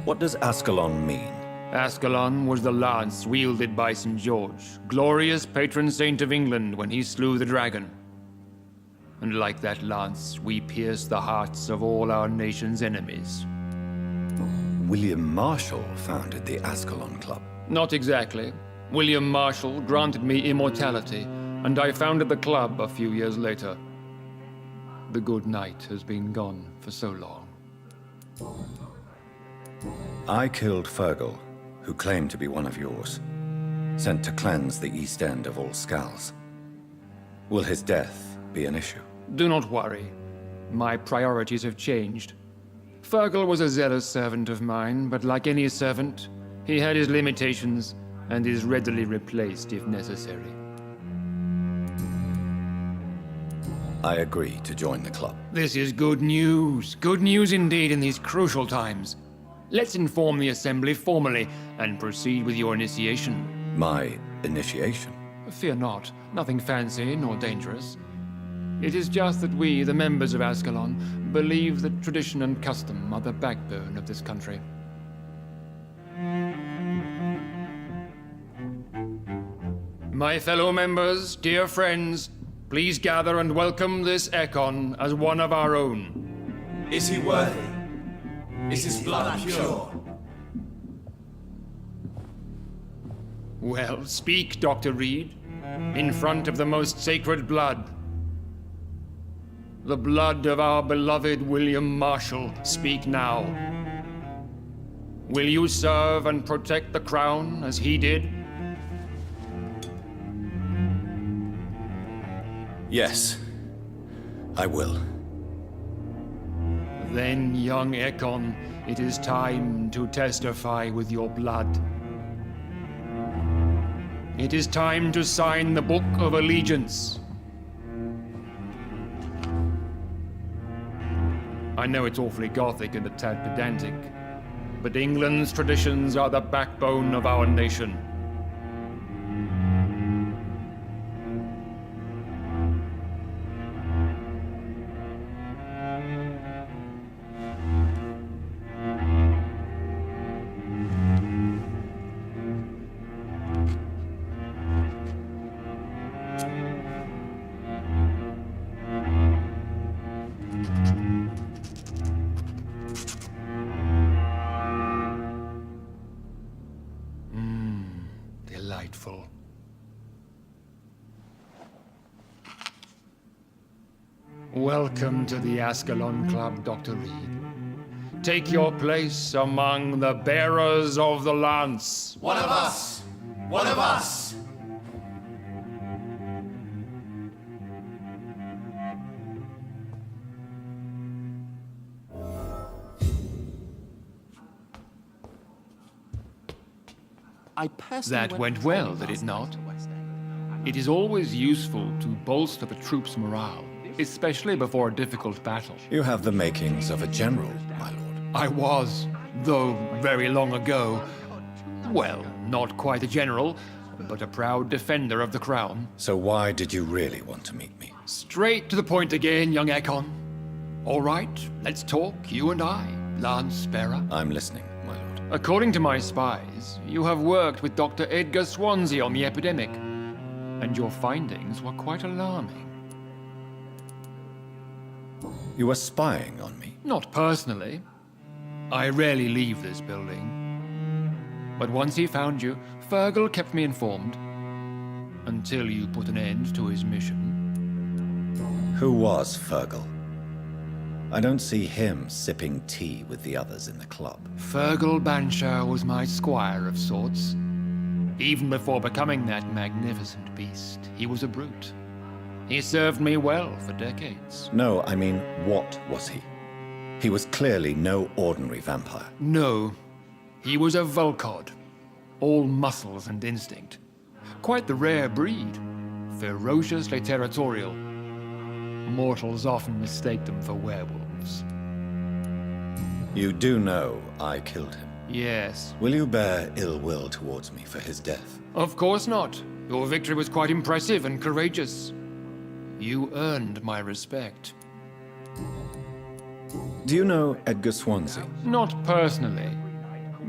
What does Ascalon mean? Ascalon was the lance wielded by St. George, glorious patron saint of England when he slew the dragon. And like that lance, we pierce the hearts of all our nation's enemies. William Marshall founded the Ascalon Club. Not exactly. William Marshall granted me immortality, and I founded the club a few years later. The good knight has been gone for so long. I killed Fergal, who claimed to be one of yours, sent to cleanse the East End of all Skulls. Will his death be an issue? Do not worry. My priorities have changed. Fergal was a zealous servant of mine, but like any servant, he had his limitations and is readily replaced if necessary. I agree to join the club. This is good news. Good news indeed in these crucial times. Let's inform the Assembly formally and proceed with your initiation. My initiation? Fear not. Nothing fancy nor dangerous. It is just that we, the members of Ascalon, believe that tradition and custom are the backbone of this country. My fellow members, dear friends, please gather and welcome this Ekon as one of our own. Is he worthy? Is his blood pure? Well, speak, Dr. Reid, in front of the most sacred blood. The blood of our beloved William Marshall, speak now. Will you serve and protect the crown as he did? Yes, I will. Then, young Ekon, it is time to testify with your blood. It is time to sign the Book of Allegiance. I know it's awfully gothic and a tad pedantic, but England's traditions are the backbone of our nation. Delightful. Welcome to the Ascalon Club, Dr. Reid. Take your place among the bearers of the lance. One of us! One of us! That went well, did it not? It is always useful to bolster the troops' morale, especially before a difficult battle. You have the makings of a general, my lord. I was, though very long ago. Well, not quite a general, but a proud defender of the crown. So why did you really want to meet me? Straight to the point again, young Ekon. All right, let's talk, you and I, Lance Sparrow. I'm listening, my lord. According to my spies, you have worked with Dr. Edgar Swansea on the epidemic, and your findings were quite alarming. You were spying on me? Not personally. I rarely leave this building. But once he found you, Fergal kept me informed. Until you put an end to his mission. Who was Fergal? I don't see him sipping tea with the others in the club. Fergal Banshire was my squire of sorts. Even before becoming that magnificent beast, he was a brute. He served me well for decades. No, I mean, what was he? He was clearly no ordinary vampire. No. He was a Volcod. All muscles and instinct. Quite the rare breed. Ferociously territorial. Mortals often mistake them for werewolves. You do know I killed him? Yes. Will you bear ill will towards me for his death? Of course not. Your victory was quite impressive and courageous. You earned my respect. Do you know Edgar Swansea? Not personally,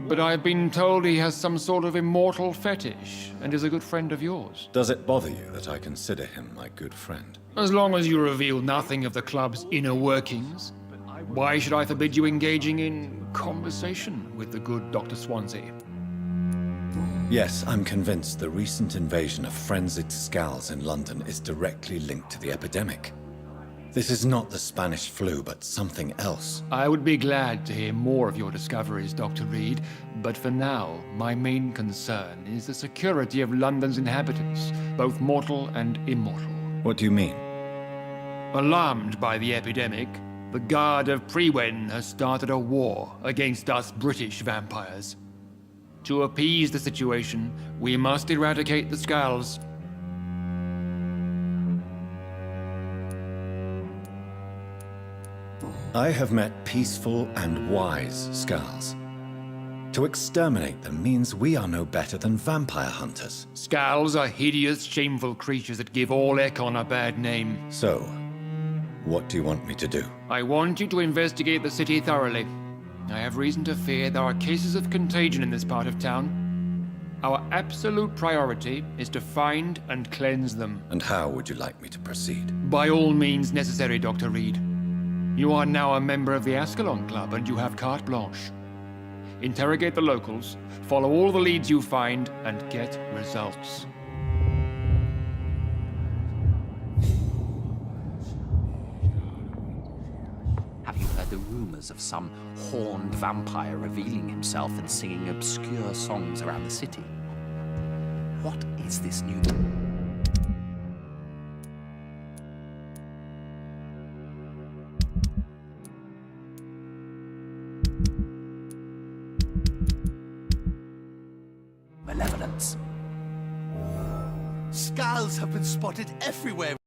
but I've been told he has some sort of immortal fetish and is a good friend of yours. Does it bother you that I consider him my good friend? As long as you reveal nothing of the club's inner workings, why should I forbid you engaging in conversation with the good Dr. Swansea? Yes, I'm convinced the recent invasion of frenzied skulls in London is directly linked to the epidemic. This is not the Spanish flu, but something else. I would be glad to hear more of your discoveries, Dr. Reid, but for now, my main concern is the security of London's inhabitants, both mortal and immortal. What do you mean? Alarmed by the epidemic, the Guard of Prewen has started a war against us British vampires. To appease the situation, we must eradicate the skulls. I have met peaceful and wise Skulls. To exterminate them means we are no better than vampire hunters. Skulls are hideous, shameful creatures that give all Ekon a bad name. So, what do you want me to do? I want you to investigate the city thoroughly. I have reason to fear there are cases of contagion in this part of town. Our absolute priority is to find and cleanse them. And how would you like me to proceed? By all means necessary, Dr. Reid. You are now a member of the Ascalon Club and you have carte blanche. Interrogate the locals, follow all the leads you find, and get results. Have you heard the rumors of some horned vampire revealing himself and singing obscure songs around the city? What is this new... malevolence? Skulls have been spotted everywhere.